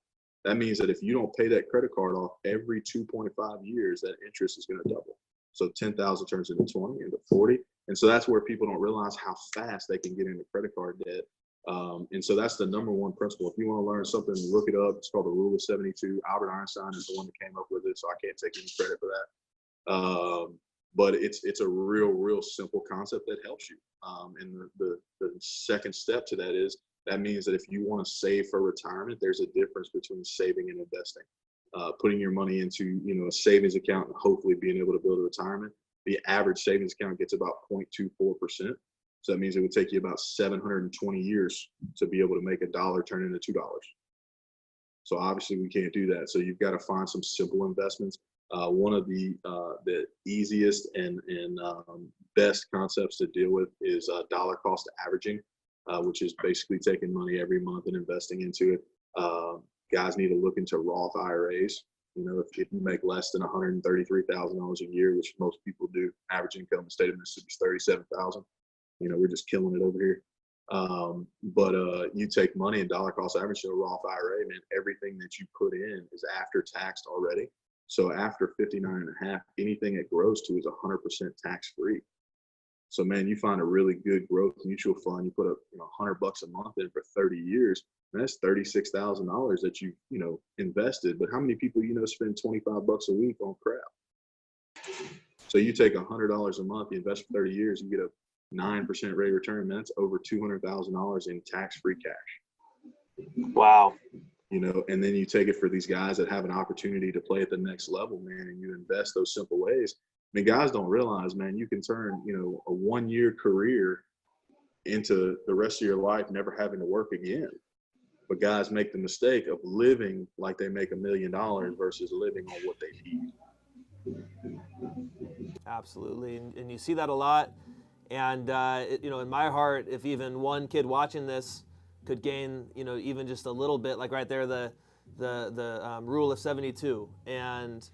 That means that if you don't pay that credit card off every 2.5 years, that interest is going to double. So 10,000 turns into 20, into 40. And so that's where people don't realize how fast they can get into credit card debt. And so that's the number one principle. If you want to learn something, look it up. It's called the Rule of 72. Albert Einstein is the one that came up with it, so I can't take any credit for that. But it's a real simple concept that helps you. And the second step to that is, that means that if you want to save for retirement, there's a difference between saving and investing. Putting your money into, a savings account and hopefully being able to build a retirement. The average savings account gets about 0.24%. So that means it would take you about 720 years to be able to make $1 turn into $2. So obviously we can't do that. So you've got to find some simple investments. One of the easiest and best concepts to deal with is dollar cost averaging, which is basically taking money every month and investing into it. Guys need to look into Roth IRAs. If you make less than $133,000 a year, which most people do, average income in the state of Mississippi is $37,000. We're just killing it over here. But you take money and dollar cost average to a Roth IRA, man, everything that you put in is after taxed already. So after 59.5, anything it grows to is 100% tax free. So man, you find a really good growth mutual fund, you put up $100 a month in for 30 years, and that's $36,000 that you invested. But how many people spend $25 a week on crap? So you take $100 a month, you invest for 30 years, you get a 9% rate of return. Man, that's over $200,000 in tax-free cash. Wow. And then you take it for these guys that have an opportunity to play at the next level, man, and you invest those simple ways. I mean, guys don't realize, man, you can turn, a 1-year career into the rest of your life never having to work again. But guys make the mistake of living like they make $1 million versus living on what they need. Absolutely. And you see that a lot. And, in my heart, if even one kid watching this could gain, even just a little bit, like right there, the rule of 72, and,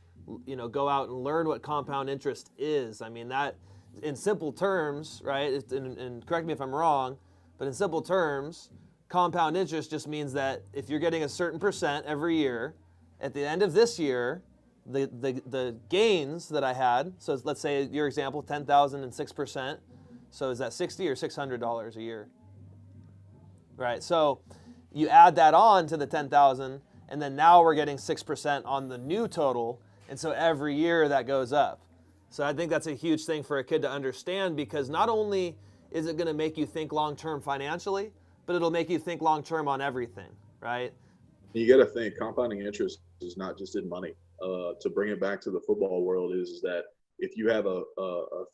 go out and learn what compound interest is. I mean, that in simple terms, right, and correct me if I'm wrong, but in simple terms, compound interest just means that if you're getting a certain percent every year, at the end of this year, the gains that I had, so let's say your example, 10,000 and 6%, so is that $60 or $600 a year? Right, so you add that on to the 10,000, and then now we're getting 6% on the new total, and so every year that goes up. So I think that's a huge thing for a kid to understand, because not only is it going to make you think long-term financially, but it'll make you think long-term on everything, right? You got to think compounding interest is not just in money. To bring it back to the football world is that if you have a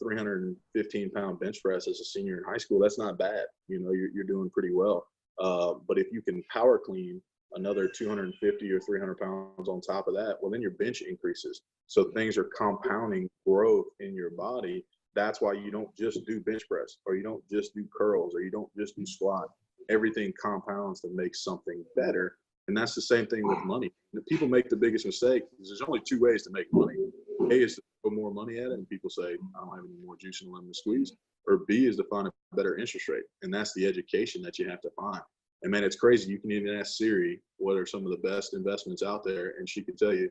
315-pound bench press as a senior in high school, that's not bad. You're doing pretty well. But if you can power clean another 250 or 300 pounds on top of that, well, then your bench increases. So things are compounding growth in your body. That's why you don't just do bench press, or you don't just do curls, or you don't just do squat. Everything compounds to make something better. And that's the same thing with money. People make the biggest mistake because there's only 2 ways to make money. A is to put more money at it, and people say, I don't have any more juice in the lemon to squeeze. Or B is to find a better interest rate. And that's the education that you have to find. And man, it's crazy. You can even ask Siri what are some of the best investments out there, and she can tell you,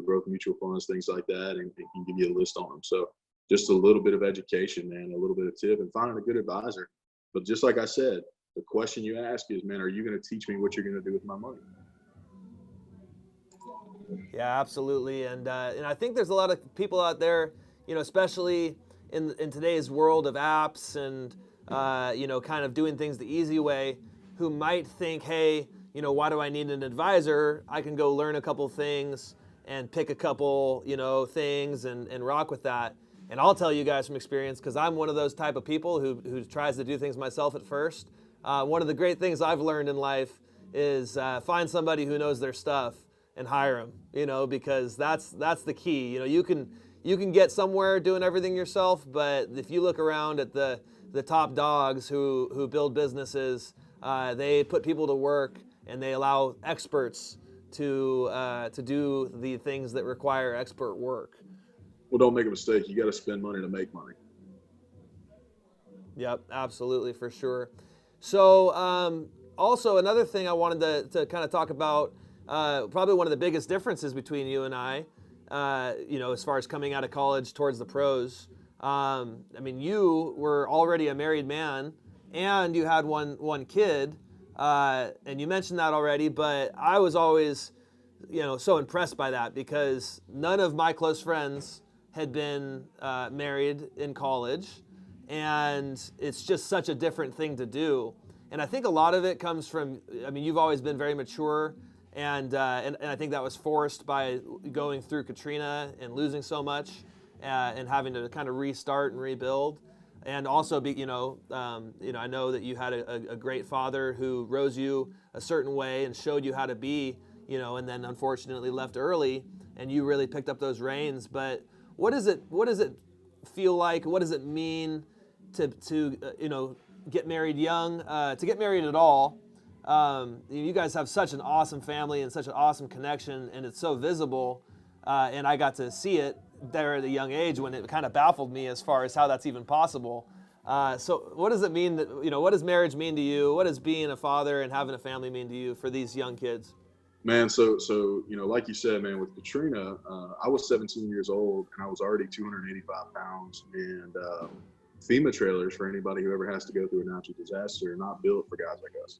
growth mutual funds, things like that, and can give you a list on them. So just a little bit of education, man, a little bit of tip, and finding a good advisor. But just like I said, the question you ask is, man, are you going to teach me what you're going to do with my money? Yeah, absolutely. And I think there's a lot of people out there, especially in today's world of apps and, kind of doing things the easy way, who might think, hey, why do I need an advisor? I can go learn a couple things and pick a couple, things and rock with that. And I'll tell you guys from experience, because I'm one of those type of people who tries to do things myself at first. One of the great things I've learned in life is find somebody who knows their stuff and hire them, because that's the key. You can get somewhere doing everything yourself, but if you look around at the top dogs who build businesses, they put people to work and they allow experts to do the things that require expert work. Well, don't make a mistake. You got to spend money to make money. Yep, absolutely, for sure. So also another thing I wanted to kind of talk about, probably one of the biggest differences between you and I, as far as coming out of college towards the pros. I mean, you were already a married man, and you had one kid, and you mentioned that already. But I was always, so impressed by that because none of my close friends had been married in college, and it's just such a different thing to do. And I think a lot of it comes from, I mean, you've always been very mature, and I think that was forced by going through Katrina and losing so much, and having to kind of restart and rebuild. And also, I know that you had a great father who rose you a certain way and showed you how to be, and then unfortunately left early, and you really picked up those reins. But what does it feel like? What does it mean to get married young, to get married at all? You guys have such an awesome family and such an awesome connection, and it's so visible. And I got to see it there at a young age when it kind of baffled me as far as how that's even possible. So what does it mean that, what does marriage mean to you? What does being a father and having a family mean to you for these young kids? Man, so like you said, man, with Katrina, I was 17 years old and I was already 285 pounds. And FEMA trailers, for anybody who ever has to go through a natural disaster, are not built for guys like us.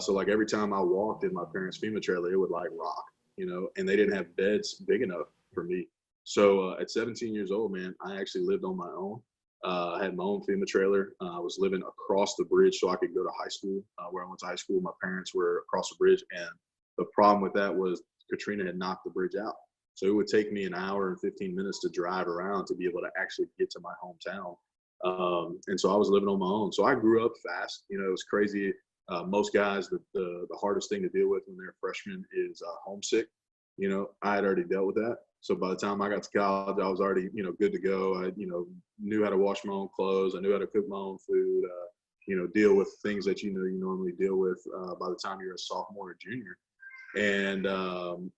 So like every time I walked in my parents' FEMA trailer, it would like rock, and they didn't have beds big enough for me. So at 17 years old, man, I actually lived on my own. I had my own FEMA trailer. I was living across the bridge so I could go to high school. Where I went to high school, my parents were across the bridge, and the problem with that was Katrina had knocked the bridge out. So it would take me an hour and 15 minutes to drive around to be able to actually get to my hometown. And so I was living on my own. So I grew up fast. It was crazy. Most guys, the hardest thing to deal with when they're freshmen is homesick. I had already dealt with that. So by the time I got to college, I was already, good to go. I, knew how to wash my own clothes. I knew how to cook my own food, deal with things that, you normally deal with by the time you're a sophomore or junior. And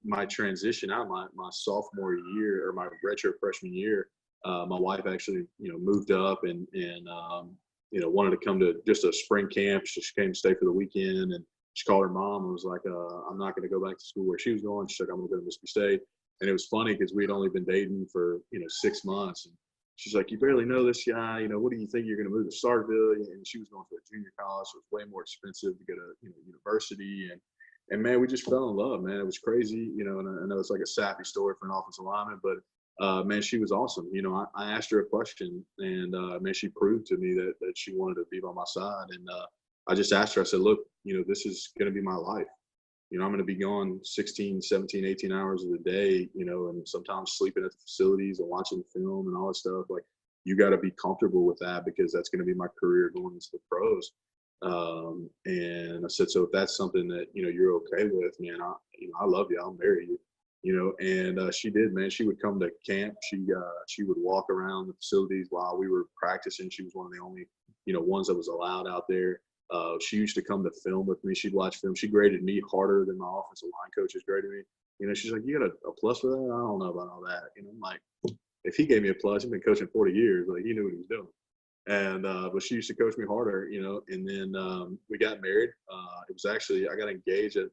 my transition out my sophomore year or my redshirt freshman year, my wife actually, moved up and wanted to come to just a spring camp. She came to stay for the weekend, and she called her mom and was like, I'm not going to go back to school where she was going. She's like, I'm going to go to Mississippi State. And it was funny because we had only been dating for, 6 months. And she's like, you barely know this guy. What do you think you're going to move to Starkville? And she was going to a junior college. So it was way more expensive to go to, university. And man, we just fell in love, man. It was crazy, and I know it's like a sappy story for an offensive lineman, but man, she was awesome. I asked her a question, and man, she proved to me that she wanted to be by my side. And I just asked her, I said, look, this is going to be my life. I'm going to be gone 16, 17, 18 hours of the day, and sometimes sleeping at the facilities and watching film and all that stuff. Like, you got to be comfortable with that because that's going to be my career going into the pros. And I said, so if that's something that, you're okay with, man, I love you. I'll marry you, and she did, man. She would come to camp. She would walk around the facilities while we were practicing. She was one of the only, ones that was allowed out there. She used to come to film with me. She'd watch film. She graded me harder than my offensive line coaches graded me. She's like, you got a plus for that? I don't know about all that. I'm like, if he gave me a plus, he's been coaching 40 years. Like, he knew what he was doing. And but she used to coach me harder, and then we got married. It was actually, I got engaged at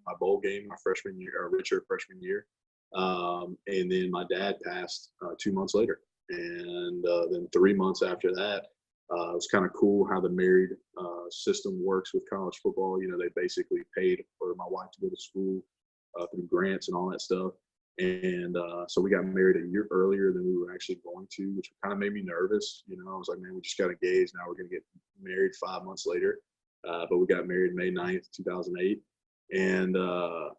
my bowl game my freshman year, or redshirt freshman year. And then my dad passed 2 months later. And then 3 months after that, it was kind of cool how the married system works with college football. They basically paid for my wife to go to school through grants and all that stuff. And so we got married a year earlier than we were actually going to, which kind of made me nervous. I was like, man, we just got engaged. Now we're going to get married 5 months later. But we got married May 9th, 2008. And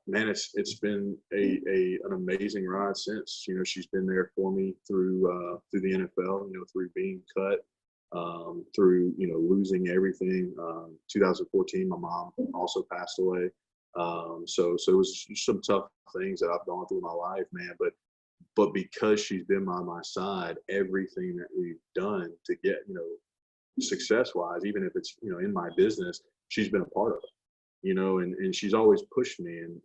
man, it's been an amazing ride since. She's been there for me through the NFL, through being cut, through, losing everything. 2014, my mom also passed away. So it was some tough things that I've gone through in my life, man. But because she's been by my side, everything that we've done to get, success wise, even if it's, in my business, she's been a part of it, and she's always pushed me and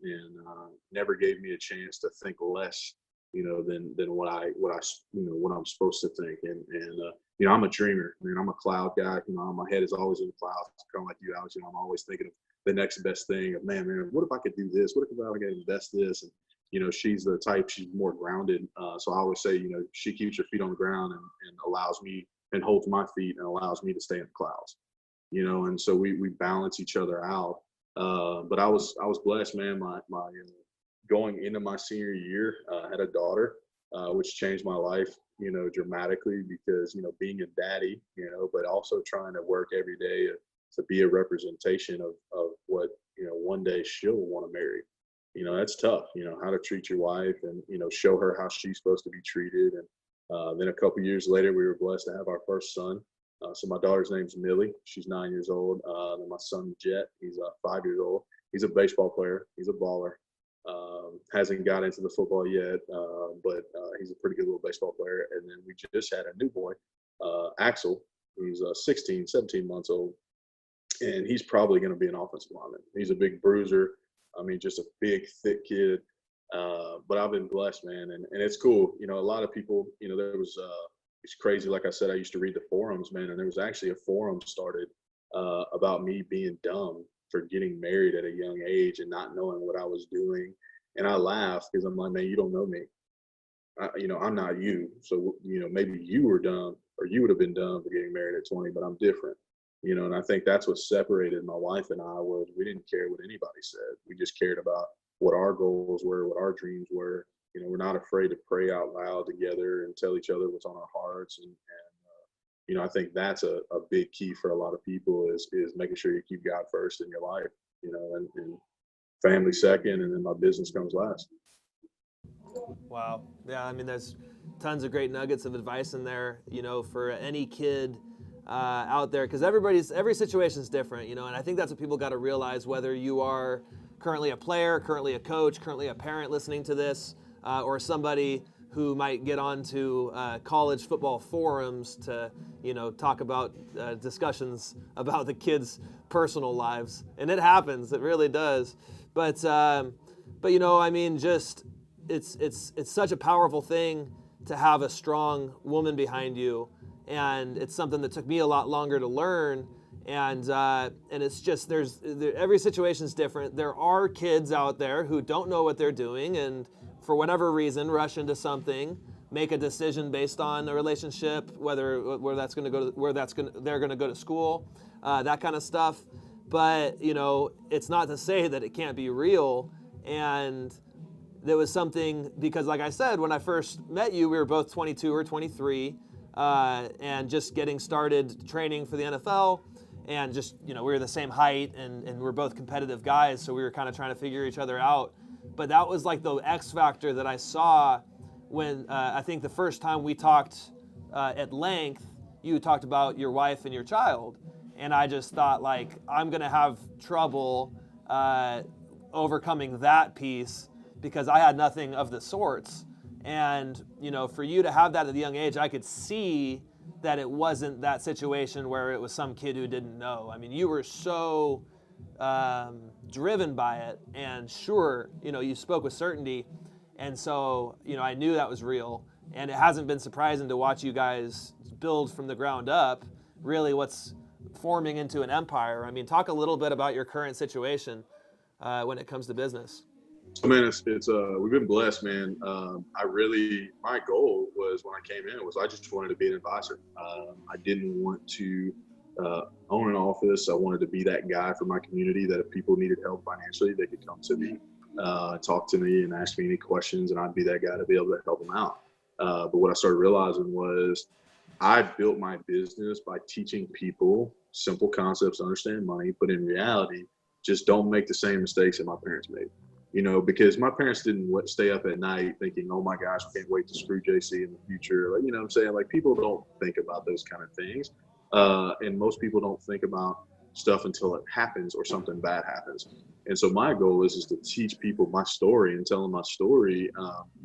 never gave me a chance to think less, than what I'm supposed to think. And I'm a dreamer, man. I'm a cloud guy. My head is always in the clouds, kind of like you, Alex. I'm always thinking of the next best thing of, man, what if I could do this? What if I could invest this? And she's the type, she's more grounded. So I always say, she keeps her feet on the ground and allows me and holds my feet and allows me to stay in the clouds, and so we balance each other out. But I was blessed, man. My going into my senior year, I had a daughter, which changed my life, dramatically because, being a daddy, but also trying to work every day to be a representation of what, one day she'll want to marry. That's tough, how to treat your wife and, show her how she's supposed to be treated. And then a couple years later, we were blessed to have our first son. So my daughter's name's Millie. She's 9 years old. Then my son, Jet, he's 5 years old. He's a baseball player. He's a baller. Hasn't got into the football yet, but he's a pretty good little baseball player. And then we just had a new boy, Axel. He's 16, 17 months old. And he's probably going to be an offensive lineman. He's a big bruiser. I mean, just a big, thick kid. But I've been blessed, man. And it's cool. A lot of people, there was, it's crazy. Like I said, I used to read the forums, man. And there was actually a forum started about me being dumb for getting married at a young age and not knowing what I was doing. And I laughed because I'm like, man, you don't know me. I'm not you. So, maybe you were dumb or you would have been dumb for getting married at 20, but I'm different. And I think that's what separated my wife and I was we didn't care what anybody said. We just cared about what our goals were, what our dreams were. We're not afraid to pray out loud together and tell each other what's on our hearts. And I think that's a big key for a lot of people is making sure you keep God first in your life, and family second, and then my business comes last. Wow. Yeah, I mean, there's tons of great nuggets of advice in there, for any kid out there, because every situation is different, and I think that's what people got to realize, whether you are currently a player, currently a coach, currently a parent listening to this, or somebody who might get onto college football forums to, talk about discussions about the kids' personal lives. And it happens, it really does. But I mean, just it's such a powerful thing to have a strong woman behind you. And it's something that took me a lot longer to learn. And it's just every situation is different. There are kids out there who don't know what they're doing, and for whatever reason, rush into something, make a decision based on a relationship, where they're going to go to school, that kind of stuff. But it's not to say that it can't be real. And there was something, because like I said, when I first met you, we were both 22 or 23, and just getting started training for the NFL. And just, we were the same height and we're both competitive guys. So we were kind of trying to figure each other out. But that was like the X factor that I saw when I think the first time we talked at length, you talked about your wife and your child. And I just thought, like, I'm going to have trouble overcoming that piece because I had nothing of the sorts. And, for you to have that at a young age, I could see that it wasn't that situation where it was some kid who didn't know. I mean, you were so driven by it, and sure, you spoke with certainty. And so, I knew that was real. And it hasn't been surprising to watch you guys build from the ground up, really what's forming into an empire. I mean, talk a little bit about your current situation when it comes to business. So, man, it's we've been blessed, man. My goal was when I came in was I just wanted to be an advisor. I didn't want to own an office. I wanted to be that guy for my community that if people needed help financially, they could come to me, talk to me and ask me any questions, and I'd be that guy to be able to help them out. But what I started realizing was I built my business by teaching people simple concepts to understand money, but in reality, just don't make the same mistakes that my parents made. Because my parents didn't stay up at night thinking, oh my gosh, we can't wait to screw JC in the future. Like, what I'm saying? Like, people don't think about those kind of things. And most people don't think about stuff until it happens or something bad happens. And so my goal is to teach people my story and tell them my story,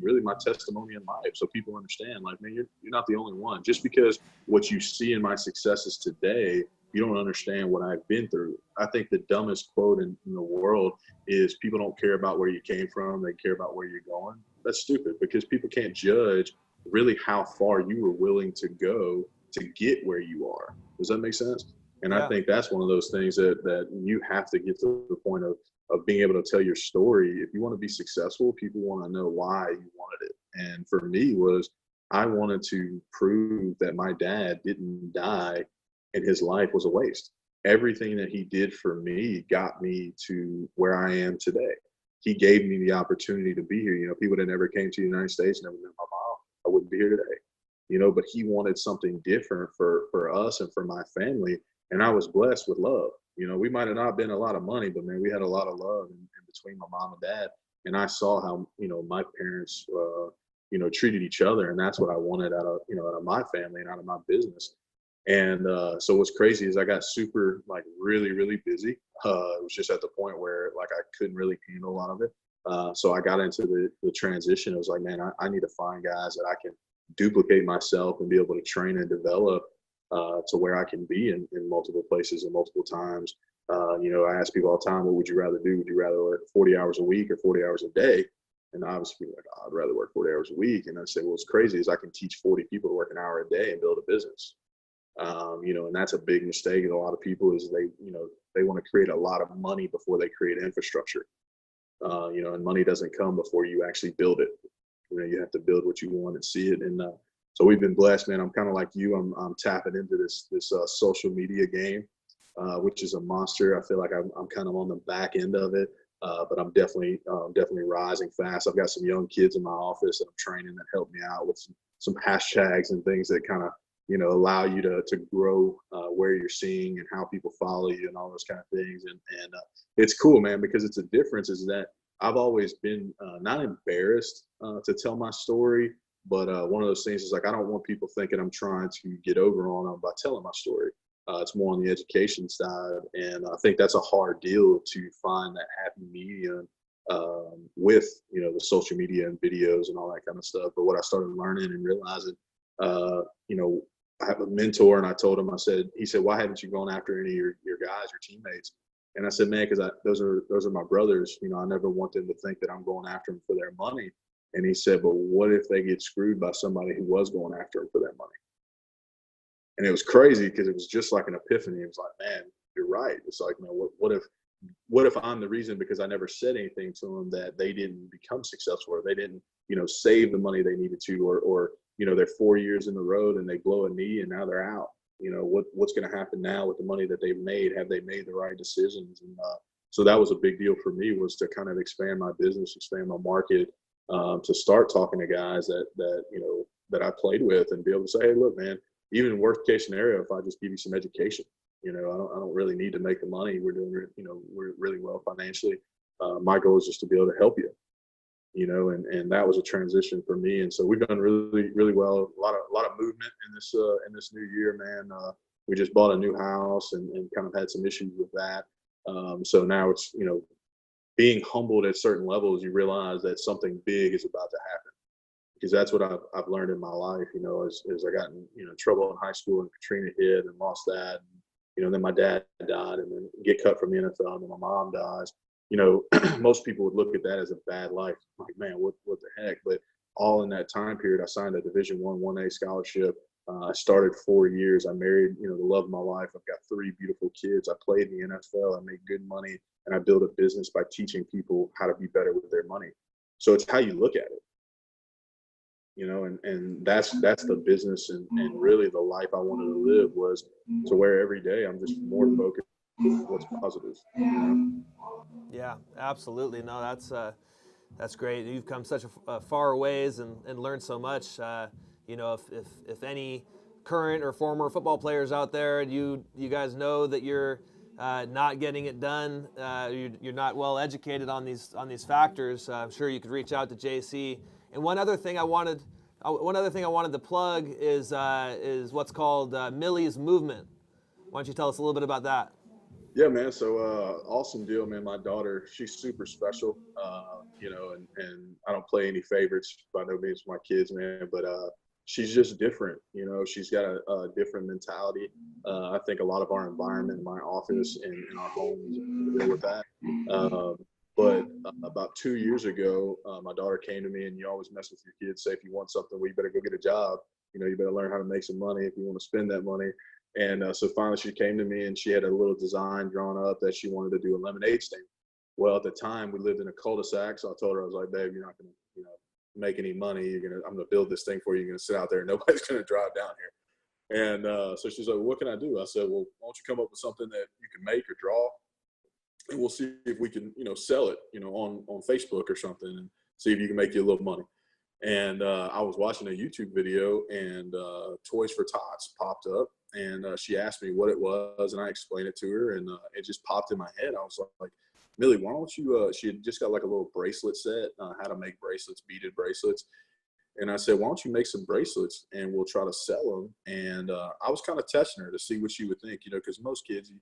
really my testimony in life. So people understand, like, man, you're not the only one. Just because what you see in my successes today, you don't understand what I've been through. I think the dumbest quote in the world is people don't care about where you came from. They care about where you're going. That's stupid because people can't judge really how far you were willing to go to get where you are. Does that make sense? And yeah. I think that's one of those things that you have to get to the point of of being able to tell your story. If you want to be successful, people want to know why you wanted it. And for me was, I wanted to prove that my dad didn't die and his life was a waste. Everything that he did for me got me to where I am today. He gave me the opportunity to be here. You know, people that never came to the United States, never met my mom, I wouldn't be here today. You know, but he wanted something different for us and for my family. And I was blessed with love. You know, we might have not been a lot of money, but man, we had a lot of love in between my mom and dad. And I saw how, you know, my parents, you know, treated each other. And that's what I wanted out of, you know, out of my family and out of my business. And so what's crazy is I got super, like, really, really busy. It was just at the point where, like, I couldn't really handle a lot of it. So I got into the transition. It was like, man, I need to find guys that I can duplicate myself and be able to train and develop to where I can be in multiple places and multiple times. You know, I ask people all the time, what would you rather do? Would you rather work 40 hours a week or 40 hours a day? And obviously, like, oh, I'd rather work 40 hours a week. And I say, well, what's crazy is I can teach 40 people to work an hour a day and build a business. You know, and that's a big mistake in a lot of people is they, you know, they want to create a lot of money before they create infrastructure. You know, and money doesn't come before you actually build it. You know, you have to build what you want and see it. And so we've been blessed, man. I'm kind of like you. I'm tapping into this social media game, which is a monster. I feel like I'm kind of on the back end of it, but I'm definitely rising fast. I've got some young kids in my office that I'm training that help me out with some hashtags and things that kind of, you know, allow you to grow where you're seeing and how people follow you and all those kind of things. And it's cool, man, because it's a difference is that I've always been not embarrassed to tell my story, but one of those things is like, I don't want people thinking I'm trying to get over on them by telling my story. It's more on the education side. And I think that's a hard deal to find that happy medium with, you know, the social media and videos and all that kind of stuff. But what I started learning and realizing, you know, I have a mentor, and I told him, he said, why haven't you gone after any of your guys, your teammates? And I said, man, because those are my brothers. You know, I never want them to think that I'm going after them for their money. And he said, but what if they get screwed by somebody who was going after them for their money? And it was crazy because it was just like an epiphany. It was like, man, you're right. It's like, man, what if I'm the reason because I never said anything to them that they didn't become successful or they didn't, you know, save the money they needed to, or you know, they're 4 years in the road and they blow a knee and now they're out. You know, what's going to happen now with the money that they've made? Have they made the right decisions? And so that was a big deal for me, was to kind of expand my business, expand my market, to start talking to guys that you know, that I played with and be able to say, hey, look, man, even worst case scenario, if I just give you some education, you know, I don't really need to make the money. We're doing, you know, we're really well financially. My goal is just to be able to help you. You know, and that was a transition for me. And so we've done really, really well. A lot of movement in this new year, man. We just bought a new house and kind of had some issues with that. So now it's, you know, being humbled at certain levels, you realize that something big is about to happen. Because that's what I've learned in my life, you know, as I got in, you know, trouble in high school and Katrina hit and lost that. And, you know, then my dad died and then get cut from the NFL and then my mom dies. You know, most people would look at that as a bad life. Like, man, what the heck? But all in that time period, I signed a Division I 1A scholarship. I started 4 years. I married, you know, the love of my life. I've got 3 beautiful kids. I played in the NFL. I made good money, and I built a business by teaching people how to be better with their money. So it's how you look at it, you know, and that's the business and really the life I wanted to live, was to where every day I'm just more focused on what's positive, you know? Yeah, absolutely. No, that's great. You've come such a far ways and learned so much. You know, if any current or former football players out there, you guys know that you're not getting it done, you're not well educated on these factors, I'm sure you could reach out to JC. And one other thing I wanted to plug is what's called Millie's movement. Why don't you tell us a little bit about that? Yeah, man. So awesome deal, man. My daughter, she's super special. You know, and I don't play any favorites by no means for my kids, man, but she's just different. You know, she's got a different mentality. I think a lot of our environment, my office and our homes deal with that. But about 2 years ago, my daughter came to me, and you always mess with your kids, say, if you want something, well, you better go get a job. You know, you better learn how to make some money if you want to spend that money. And so finally she came to me and she had a little design drawn up that she wanted to do a lemonade stand. Well, at the time we lived in a cul-de-sac, so I told her, I was like, babe, you're not going to, make any money. I'm going to build this thing for you. You're going to sit out there and nobody's going to drive down here. And so she's like, what can I do? I said, well, why don't you come up with something that you can make or draw, and we'll see if we can, sell it, on Facebook or something, and see if you can make you a little money. And I was watching a YouTube video, and Toys for Tots popped up, and she asked me what it was, and I explained it to her, and it just popped in my head. I was like, Millie, why don't you, she had just got like a little bracelet set, how to make bracelets, beaded bracelets. And I said, why don't you make some bracelets and we'll try to sell them? And I was kind of testing her to see what she would think, because most kids,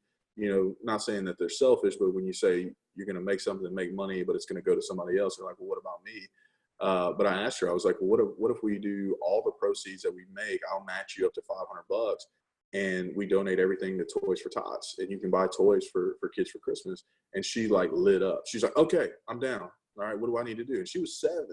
not saying that they're selfish, but when you say you're going to make something and make money, but it's going to go to somebody else, they're like, well, what about me? But I asked her, I was like, well, what if we do all the proceeds that we make? I'll match you up to $500, and we donate everything to Toys for Tots, and you can buy toys for kids for Christmas. And she like lit up. She's like, okay, I'm down. All right, what do I need to do? And she was 7,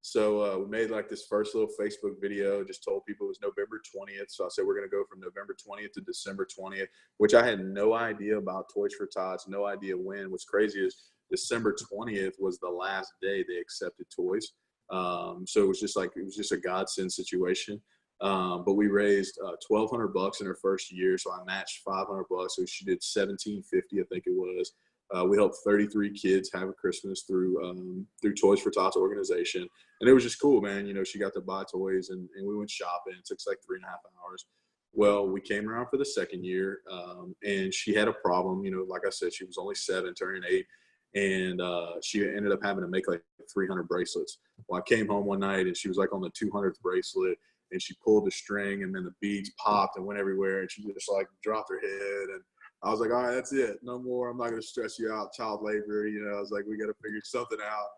So we made like this first little Facebook video, just told people it was November 20th. So I said, we're going to go from November 20th to December 20th, which I had no idea about Toys for Tots, no idea when. What's crazy is December 20th was the last day they accepted toys. So it was just a godsend situation. But we raised $1,200 in her first year. So I matched $500. So she did $1,750, I think it was. We helped 33 kids have a Christmas through Toys for Tots organization. And it was just cool, man. She got to buy toys, and we went shopping. It took like 3.5 hours. Well, we came around for the second year, and she had a problem. Like I said, she was only 7, turning 8. And she ended up having to make like 300 bracelets. Well, I came home one night, and she was like on the 200th bracelet, and she pulled the string, and then the beads popped and went everywhere, and she just like dropped her head. And I was like, all right, that's it. No more. I'm not going to stress you out. Child labor. I was like, we got to figure something out.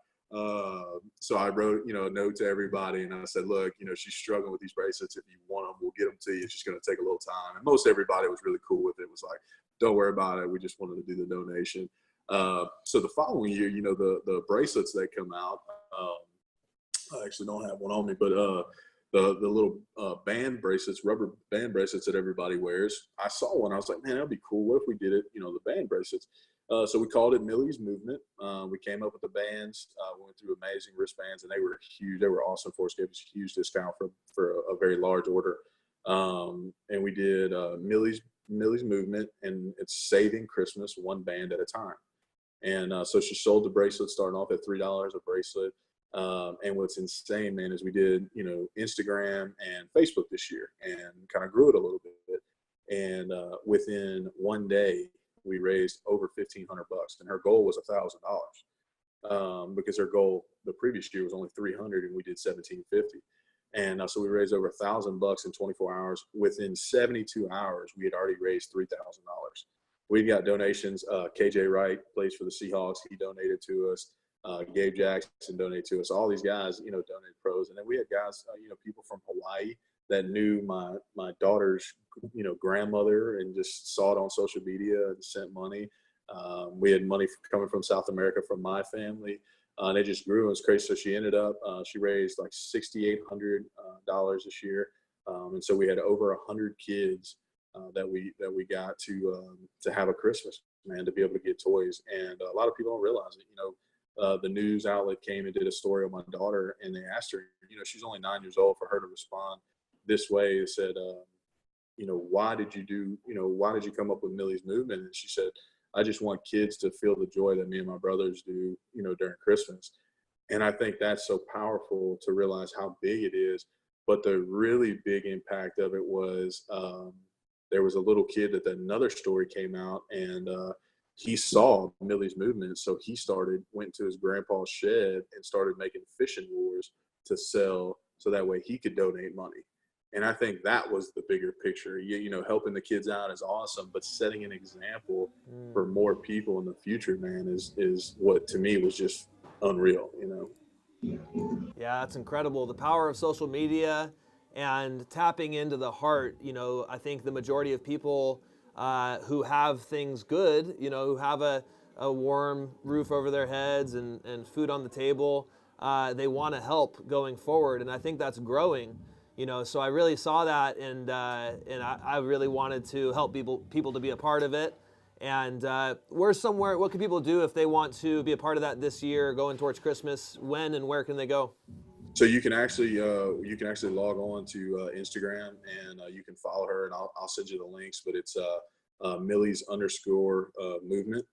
So I wrote, a note to everybody, and I said, look, she's struggling with these bracelets. If you want them, we'll get them to you. It's just going to take a little time. And most everybody was really cool with it. It was like, don't worry about it. We just wanted to do the donation. So the following year, the bracelets that come out, I actually don't have one on me, but the little band bracelets, rubber band bracelets that everybody wears. I saw one. I was like, man, that'd be cool. What if we did it, the band bracelets? So we called it Millie's Movement. We came up with the bands. We went through amazing wristbands, and they were huge. They were awesome for us. Gave us a huge discount for a very large order. And we did Millie's Movement, and it's saving Christmas one band at a time. And so she sold the bracelets starting off at $3 a bracelet. And what's insane, man, is we did, Instagram and Facebook this year, and kind of grew it a little bit. And within one day, we raised over $1,500, and her goal was $1,000, because her goal the previous year was only $300, and we did $1,750. And so we raised over $1,000 in 24 hours. Within 72 hours, we had already raised $3,000. We got donations. KJ Wright plays for the Seahawks. He donated to us. Gabe Jackson donated to us. All these guys, donated pros. And then we had guys, people from Hawaii that knew my daughter's, grandmother, and just saw it on social media and sent money. We had money coming from South America from my family. And it just grew. It was crazy. So she ended up, she raised like $6,800 this year. And so we had over 100 kids that we got to have a Christmas, man, to be able to get toys. And a lot of people don't realize it. The news outlet came and did a story on my daughter, and they asked her, she's only 9 years old, for her to respond this way. They said, why did you come up with Millie's Movement? And she said, I just want kids to feel the joy that me and my brothers do, during Christmas. And I think that's so powerful to realize how big it is. But the really big impact of it was, there was a little kid that another story came out, and he saw Millie's Movement. So he went to his grandpa's shed and started making fishing lures to sell, so that way he could donate money. And I think that was the bigger picture. Helping the kids out is awesome, but setting an example for more people in the future, man, is what to me was just unreal, Yeah, that's incredible. The power of social media and tapping into the heart. I think the majority of people who have things good, who have a warm roof over their heads and food on the table, they want to help going forward. And I think that's growing. So I really saw that, and I really wanted to help people to be a part of it. And what can people do if they want to be a part of that this year, going towards Christmas? When and where can they go? So you can actually log on to Instagram, and you can follow her, and I'll send you the links. But it's Millie's _ movement,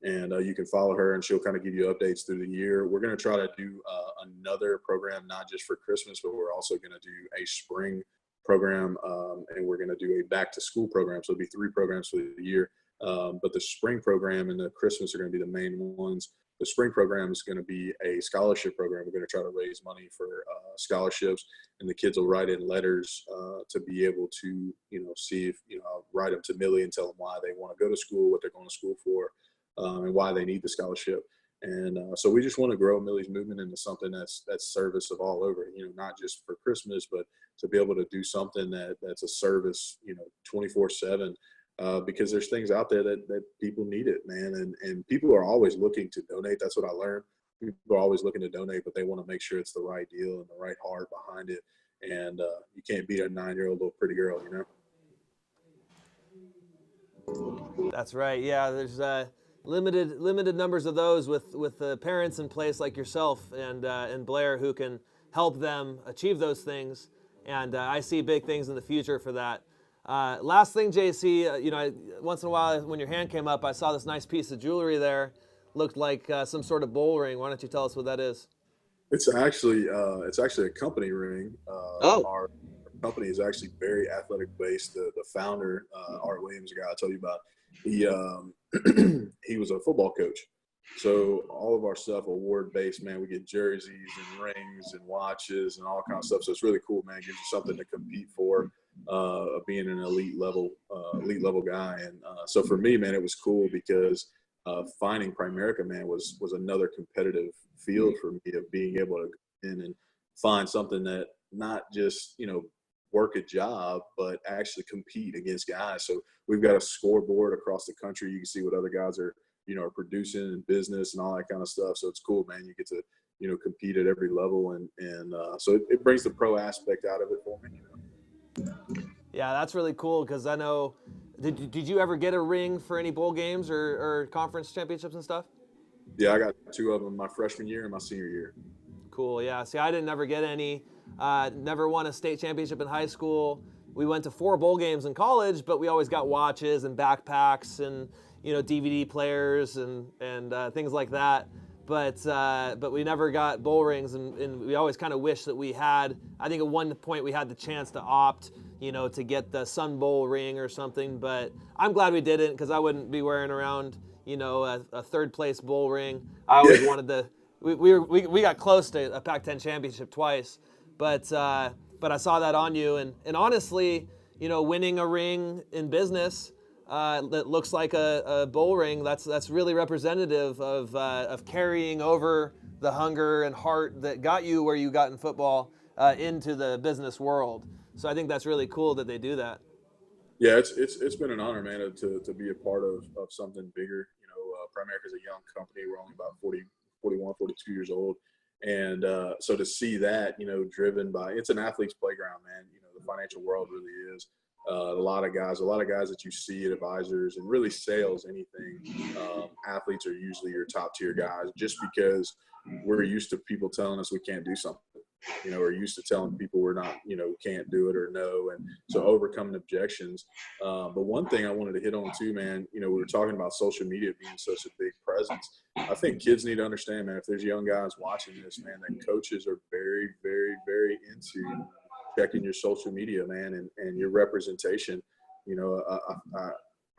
and you can follow her, and she'll kind of give you updates through the year. We're going to try to do another program, not just for Christmas, but we're also going to do a spring program, and we're going to do a back to school program. So it'll be 3 programs for the year. But the spring program and the Christmas are going to be the main ones. The spring program is going to be a scholarship program. We're going to try to raise money for scholarships, and the kids will write in letters to be able to, see if, I'll write them to Millie and tell them why they want to go to school, what they're going to school for, and why they need the scholarship. And so we just want to grow Millie's movement into something that's service of all over, not just for Christmas, but to be able to do something that's a service, 24/7. Because there's things out there that people need it, man. And people are always looking to donate. That's what I learned. People are always looking to donate, but they want to make sure it's the right deal and the right heart behind it. And you can't beat a 9-year-old little pretty girl, That's right. Yeah, there's limited numbers of those with parents in place like yourself and Blair who can help them achieve those things. And I see big things in the future for that. Last thing, JC, once in a while when your hand came up, I saw this nice piece of jewelry there. Looked like some sort of bull ring. Why don't you tell us what that is? It's actually a company ring. Our company is actually very athletic based. The founder, Art Williams, the guy I told you about, he was a football coach. So all of our stuff award based, man. We get jerseys and rings and watches and all kinds of stuff. So it's really cool, man. It gives you something to compete for, being an elite level guy. And so for me, man, it was cool because finding Primerica, man, was another competitive field for me of being able to go in and find something that not just work a job, but actually compete against guys. So we've got a scoreboard across the country. You can see what other guys are producing in business and all that kind of stuff. So it's cool, man. You get to, compete at every level. And so it brings the pro aspect out of it for me. Yeah, that's really cool because I know, did you ever get a ring for any bowl games or conference championships and stuff? Yeah, I got 2 of them my freshman year and my senior year. Cool, yeah. See, I didn't never get any. Never won a state championship in high school. We went to 4 bowl games in college, but we always got watches and backpacks and DVD players and things like that. But we never got bowl rings, and we always kind of wish that we had. I think at one point we had the chance to opt, to get the Sun Bowl ring or something. But I'm glad we didn't because I wouldn't be wearing around, a third place bowl ring. I always wanted to. We got close to a Pac-10 championship twice, but I saw that on you, and honestly, winning a ring in business that looks like a bowl ring, that's really representative of carrying over the hunger and heart that got you where you got in football into the business world. So I think that's really cool that they do that. Yeah, it's been an honor, man, to be a part of something bigger. Primerica is a young company. We're only about 41, 42 years old. And so to see that, driven by, it's an athlete's playground, man. The financial world really is. A lot of guys that you see at advisors and really sales, anything, athletes are usually your top tier guys just because we're used to people telling us we can't do something. We're used to telling people we're not, can't do it or no. And so overcoming objections. But one thing I wanted to hit on too, man, we were talking about social media being such a big presence. I think kids need to understand, man, if there's young guys watching this, man, that coaches are very, very, very into checking your social media, man, and your representation.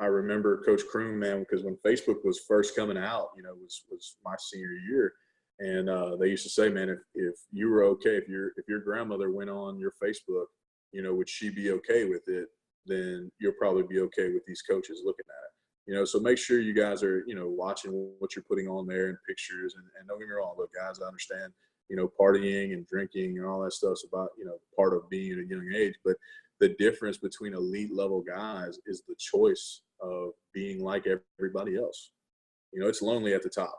I remember Coach Kroon, man, because when Facebook was first coming out, was my senior year. And they used to say, man, if you were okay, if your grandmother went on your Facebook, would she be okay with it? Then you'll probably be okay with these coaches looking at it. So make sure you guys are, watching what you're putting on there and pictures. And don't get me wrong, look, guys, I understand, partying and drinking and all that stuff's about, part of being at a young age. But the difference between elite level guys is the choice of being like everybody else. It's lonely at the top.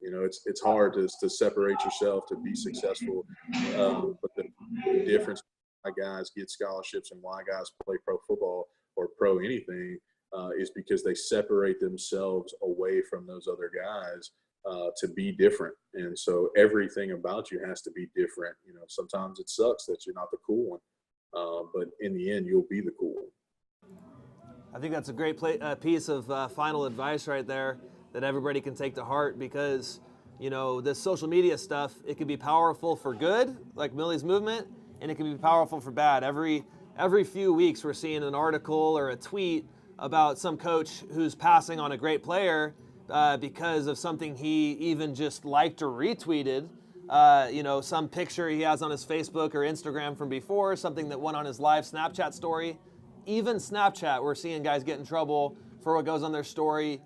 It's hard to separate yourself to be successful. But the difference why guys get scholarships and why guys play pro football or pro anything is because they separate themselves away from those other guys to be different. And so everything about you has to be different. You know, sometimes it sucks that you're not the cool one, but in the end, you'll be the cool one. I think that's a great piece of final advice right there that everybody can take to heart, because, you know, this social media stuff, it can be powerful for good, like Millie's movement, and it can be powerful for bad. Every few weeks we're seeing an article or a tweet about some coach who's passing on a great player because of something he even just liked or retweeted. You know, some picture he has on his Facebook or Instagram from before, something that went on his live Snapchat story. Even Snapchat, we're seeing guys get in trouble for what goes on their story.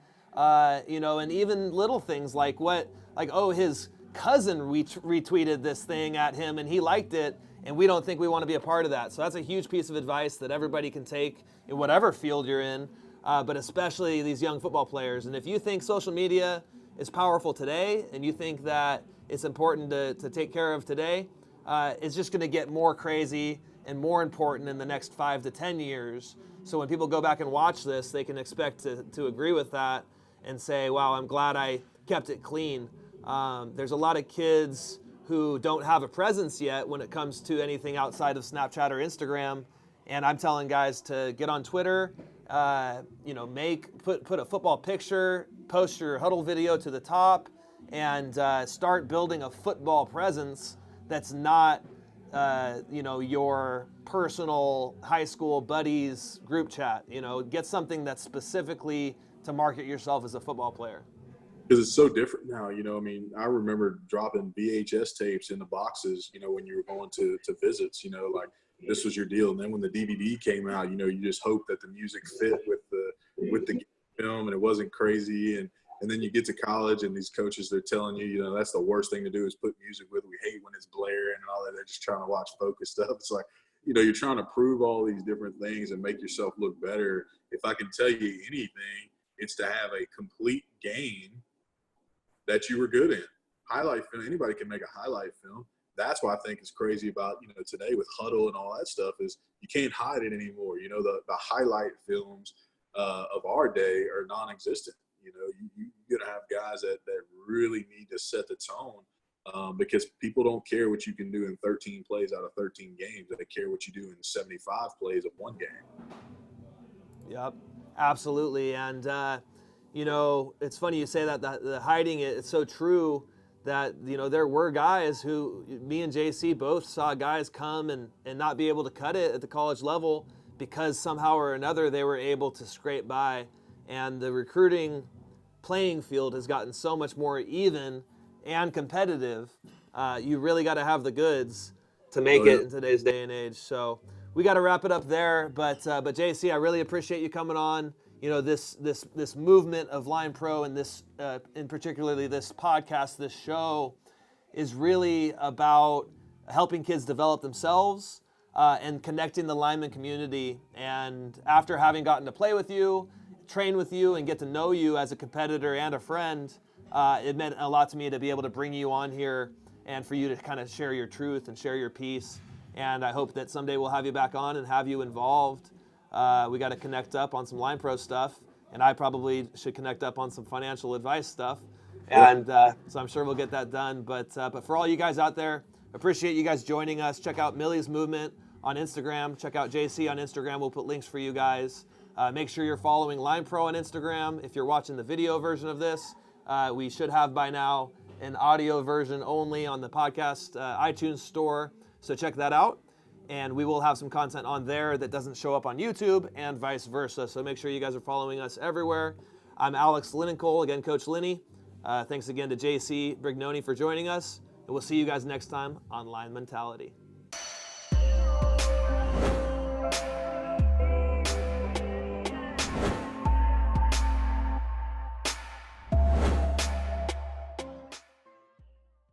You know, and even little things like his cousin retweeted this thing at him and he liked it, and we don't think we want to be a part of that. So that's a huge piece of advice that everybody can take in whatever field you're in, but especially these young football players. And if you think social media is powerful today and you think that it's important to take care of today, it's just going to get more crazy and more important in the next 5 to 10 years. So when people go back and watch this, they can expect to agree with that and say, wow, I'm glad I kept it clean. There's a lot of kids who don't have a presence yet when it comes to anything outside of Snapchat or Instagram. And I'm telling guys to get on Twitter, you know, put a football picture, post your huddle video to the top, and start building a football presence that's not you know, your personal high school buddies group chat. You know, get something that's specifically to market yourself as a football player. Because it's so different now, you know. I mean, I remember dropping VHS tapes in the boxes, you know, when you were going to visits, you know, like this was your deal. And then when the DVD came out, you know, you just hope that the music fit with the film and it wasn't crazy. And then you get to college and these coaches, they're telling you, you know, that's the worst thing to do is put music with. We hate when it's blaring and all that. They're just trying to watch focus stuff. It's like, you know, you're trying to prove all these different things and make yourself look better. If I can tell you anything, it's to have a complete game that you were good in. Highlight film, anybody can make a highlight film. That's why I think it's crazy about, you know, today with huddle and all that stuff is you can't hide it anymore. You know, the highlight films of our day are non-existent. You know, you're going to have guys that really need to set the tone because people don't care what you can do in 13 plays out of 13 games. They care what you do in 75 plays of one game. Yep, absolutely. And, you know, it's funny you say that the hiding it, it's so true that, you know, there were guys who, me and JC both saw guys come and not be able to cut it at the college level because somehow or another they were able to scrape by. And the recruiting playing field has gotten so much more even and competitive. You really got to have the goods to make it in today's day and age. So we got to wrap it up there. But JC, I really appreciate you coming on. You know, this movement of Line Pro and this, in particularly this podcast, this show, is really about helping kids develop themselves and connecting the lineman community. And after having gotten to play with you, train with you, and get to know you as a competitor and a friend, it meant a lot to me to be able to bring you on here and for you to kind of share your truth and share your piece. And I hope that someday we'll have you back on and have you involved. We got to connect up on some Line Pro stuff, and I probably should connect up on some financial advice stuff. And so I'm sure we'll get that done. But for all you guys out there, appreciate you guys joining us. Check out Millie's movement on Instagram. Check out JC on Instagram. We'll put links for you guys. Make sure you're following Line Pro on Instagram. If you're watching the video version of this, we should have by now an audio version only on the podcast iTunes store. So check that out. And we will have some content on there that doesn't show up on YouTube and vice versa. So make sure you guys are following us everywhere. I'm Alex Linencoll, again, Coach Linny. Thanks again to JC Brignone for joining us. And we'll see you guys next time on LineMentality.